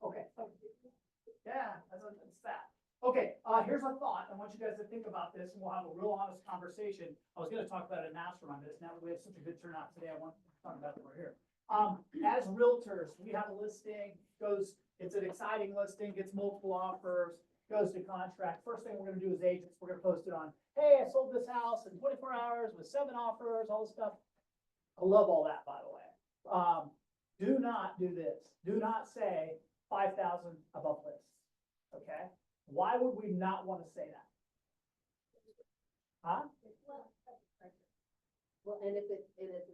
Speaker 2: Okay. Yeah, that's that. Okay, here's a thought. I want you guys to think about this and we'll have a real honest conversation. I was gonna talk about it in mastermind, but now that we have such a good turnout today, I want to talk about it over here. As realtors, we have a listing, it's an exciting listing, gets multiple offers, goes to contract. First thing we're gonna do as agents, we're gonna post it on, hey, I sold this house in 24 hours with 7 offers, all this stuff. I love all that, by the way. Do not do this. Do not say 5,000 above list. Okay? Why would we not want to say that? Huh?
Speaker 3: Well, and if it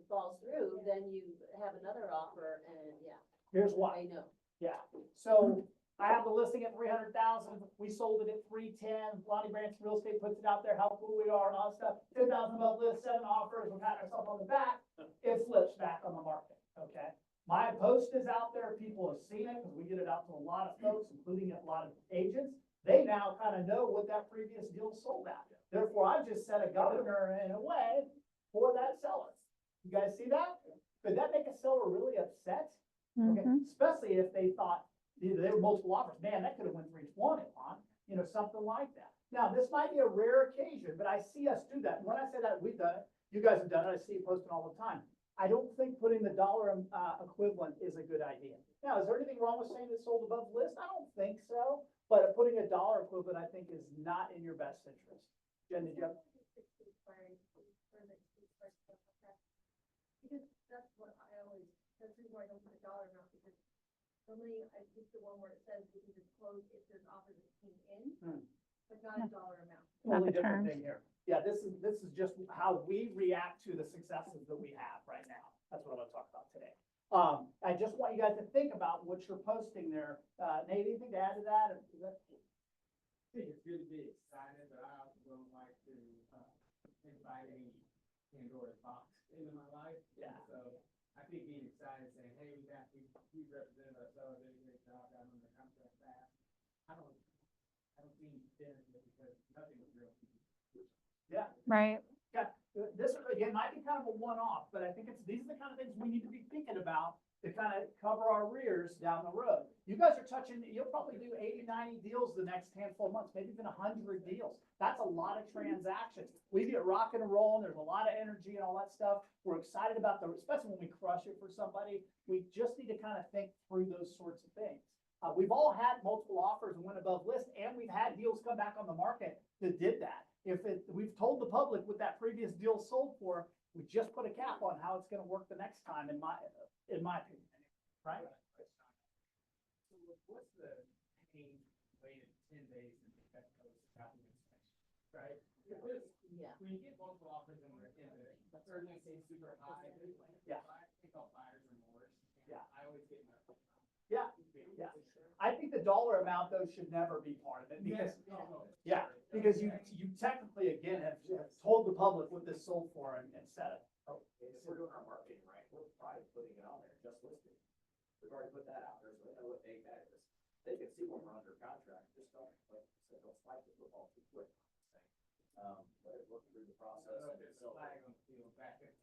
Speaker 3: falls through, then you have another offer and, yeah,
Speaker 2: Here's why.
Speaker 3: I know.
Speaker 2: Yeah, so I have the listing at 300,000, we sold it at 310, Lonnie Branch Real Estate puts it out there, how cool we are and all that stuff. 10,000 above list, 7 offers, we're patting ourselves on the back, it flips back on the market, okay? My post is out there, people have seen it, because we get it out to a lot of folks, including a lot of agents. They now kind of know what that previous deal sold at. Therefore, I've just set a governor in a way for that seller. You guys see that? Could that make a seller really upset? Okay, especially if they thought there were multiple offers. Man, that could have went 320 on, something like that. Now, this might be a rare occasion, but I see us do that. And when I say that, we've done it. You guys have done it. I see it posted all the time. I don't think putting the dollar equivalent is a good idea. Now, is there anything wrong with saying it's sold above list? I don't think so. But putting a dollar equivalent, I think, is not in your best interest. Jen, did you have?
Speaker 12: Because that's what I always, that's the reason why I don't put a dollar amount, because normally I pick the one where it says we can disclose if there's offers that came in, but not a dollar amount.
Speaker 2: Totally
Speaker 1: the
Speaker 2: different
Speaker 1: terms.
Speaker 2: thing here. Yeah, this is just how we react to the successes that we have right now. That's what I'm gonna talk about today. I just want you guys to think about what you're posting there. Nate, anything to add to that? Or is that-
Speaker 13: I think it's good to be excited, but I also don't like to invite any Pandora's box into my life.
Speaker 2: Yeah.
Speaker 13: So I think being excited, saying, hey, we represented ourselves, did a great job, got on the contract fast. I don't see any benefit because nothing is real.
Speaker 2: Yeah,
Speaker 1: Right.
Speaker 2: yeah. This, again, might be kind of a one-off, but I think these are the kind of things we need to be thinking about to kind of cover our rears down the road. You guys are you'll probably do 80, 90 deals the next handful of months, maybe even 100 deals. That's a lot of transactions. We get rocking and rolling. There's a lot of energy and all that stuff. We're excited about especially when we crush it for somebody. We just need to kind of think through those sorts of things. We've all had multiple offers and went above list, and we've had deals come back on the market that did that. We've told the public what that previous deal sold for, we just put a cap on how it's gonna work the next time, in my opinion, right?
Speaker 13: So what's the pain waited 10 days in the Petco's traffic inspection, right? Because
Speaker 3: Yeah.
Speaker 13: when you get multiple offers and we're in the certainly seems super high.
Speaker 2: Yeah.
Speaker 13: I think all buyers remorse.
Speaker 2: Yeah.
Speaker 13: I always get my.
Speaker 2: Yeah, yeah. I think the dollar amount, though, should never be part of it, because, yeah, because you technically, again, have told the public what this sold for and said it.
Speaker 6: Oh, if we're doing our marketing right, we're probably putting it on there, just listed. We've already put that out there, so they know what date that is. They can see when we're under contract, just don't, like, you said, don't spike the football too quick. But it's working through the process. and
Speaker 13: There's
Speaker 6: so-
Speaker 13: a flag on the field back at.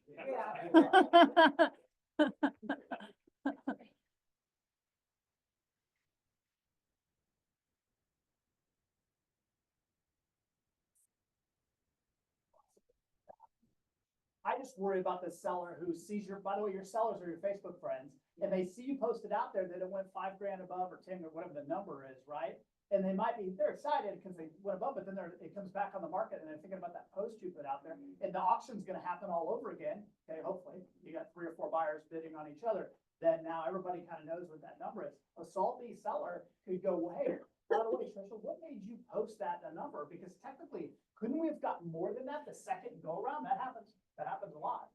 Speaker 2: I just worry about the seller who sees by the way, your sellers are your Facebook friends, and they see you posted out there that it went $5,000 above or 10 or whatever the number is, right? And they're excited because they went above, but then it comes back on the market and they're thinking about that post you put out there, and the auction's gonna happen all over again. Okay, hopefully, you got 3 or 4 buyers bidding on each other, then now everybody kind of knows what that number is. A salty seller could go, well, hey, by the way, Tricia, what made you post that number? Because technically, couldn't we have gotten more than that the second go around? That happens a lot.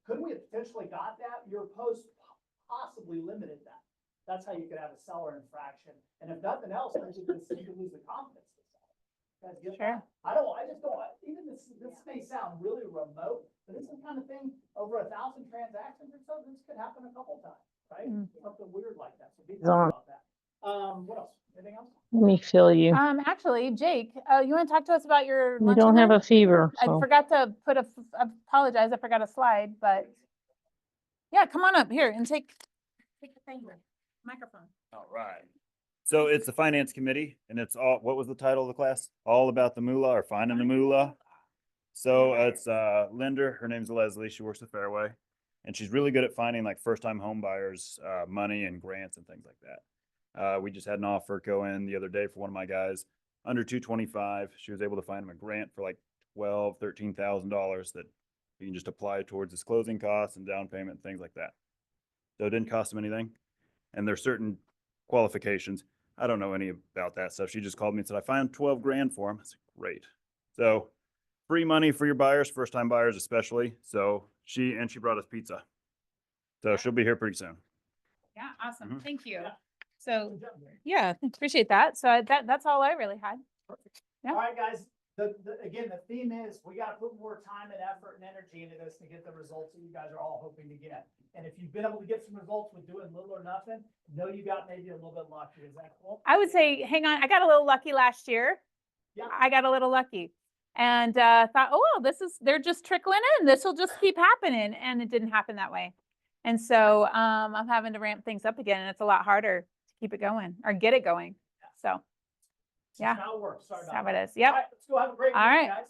Speaker 2: Couldn't we have potentially got that? Your post possibly limited that. That's how you could have a seller infraction. And if nothing else, then you could lose the confidence of the seller. Guys get
Speaker 1: Sure.
Speaker 2: that? I just don't, even this may sound really remote, but this is the kind of thing, over 1,000 transactions or so, this could happen a couple times, right? Something weird like that. So be thinking about that. What else? Anything else?
Speaker 14: Let me feel you.
Speaker 1: Actually, Jake, you want to talk to us about your
Speaker 14: You
Speaker 1: lunch
Speaker 14: don't have
Speaker 1: event?
Speaker 14: a fever,
Speaker 1: I
Speaker 14: so.
Speaker 1: forgot to I apologize, I forgot a slide, but yeah, come on up here and take the thing, microphone.
Speaker 15: All right. So it's the finance committee and it's what was the title of the class? All about the moolah or finding the moolah. So it's Linda, her name's Leslie, she works at Fairway. And she's really good at finding like first-time home buyers, money and grants and things like that. We just had an offer go in the other day for one of my guys, under 225. She was able to find him a grant for like $13,000 that he can just apply towards his closing costs and down payment and things like that. So it didn't cost him anything. And there's certain qualifications. I don't know any about that stuff. She just called me and said, I found 12 grand for him. I said, great. So free money for your buyers, first time buyers especially. So she brought us pizza. So she'll be here pretty soon.
Speaker 1: Yeah, awesome.
Speaker 15: Mhm.
Speaker 1: Thank you.
Speaker 2: Yeah.
Speaker 1: So,
Speaker 2: Good job, Mary.
Speaker 1: yeah, appreciate that. So that's all I really had. Yeah.
Speaker 2: All right, guys, again, the theme is, we gotta put more time and effort and energy into this to get the results that you guys are all hoping to get. And if you've been able to get some results with doing little or nothing, know you got maybe a little bit lucky. Is that cool?
Speaker 1: I would say, hang on, I got a little lucky last year.
Speaker 2: Yeah.
Speaker 1: I got a little lucky and thought, oh, well, they're just trickling in. This will just keep happening. And it didn't happen that way. And so I'm having to ramp things up again, and it's a lot harder to keep it going or get it going. So
Speaker 2: This is
Speaker 1: yeah.
Speaker 2: how it works. Sorry
Speaker 1: that's
Speaker 2: about
Speaker 1: how it
Speaker 2: that.
Speaker 1: is. Yep.
Speaker 2: All right, let's go have a great
Speaker 1: All
Speaker 2: weekend,
Speaker 1: right.
Speaker 2: guys.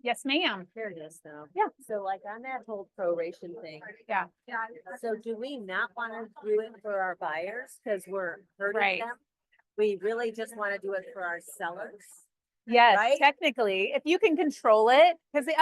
Speaker 1: Yes, ma'am.
Speaker 3: Here it is though.
Speaker 1: Yeah.
Speaker 3: So like on that whole proration thing.
Speaker 1: Yeah.
Speaker 3: So do we not want to do it for our buyers? Cause we're hurting
Speaker 1: Right.
Speaker 3: them? We really just want to do it for our sellers?
Speaker 1: Yes,
Speaker 3: Right?
Speaker 1: technically, if you can control it, because the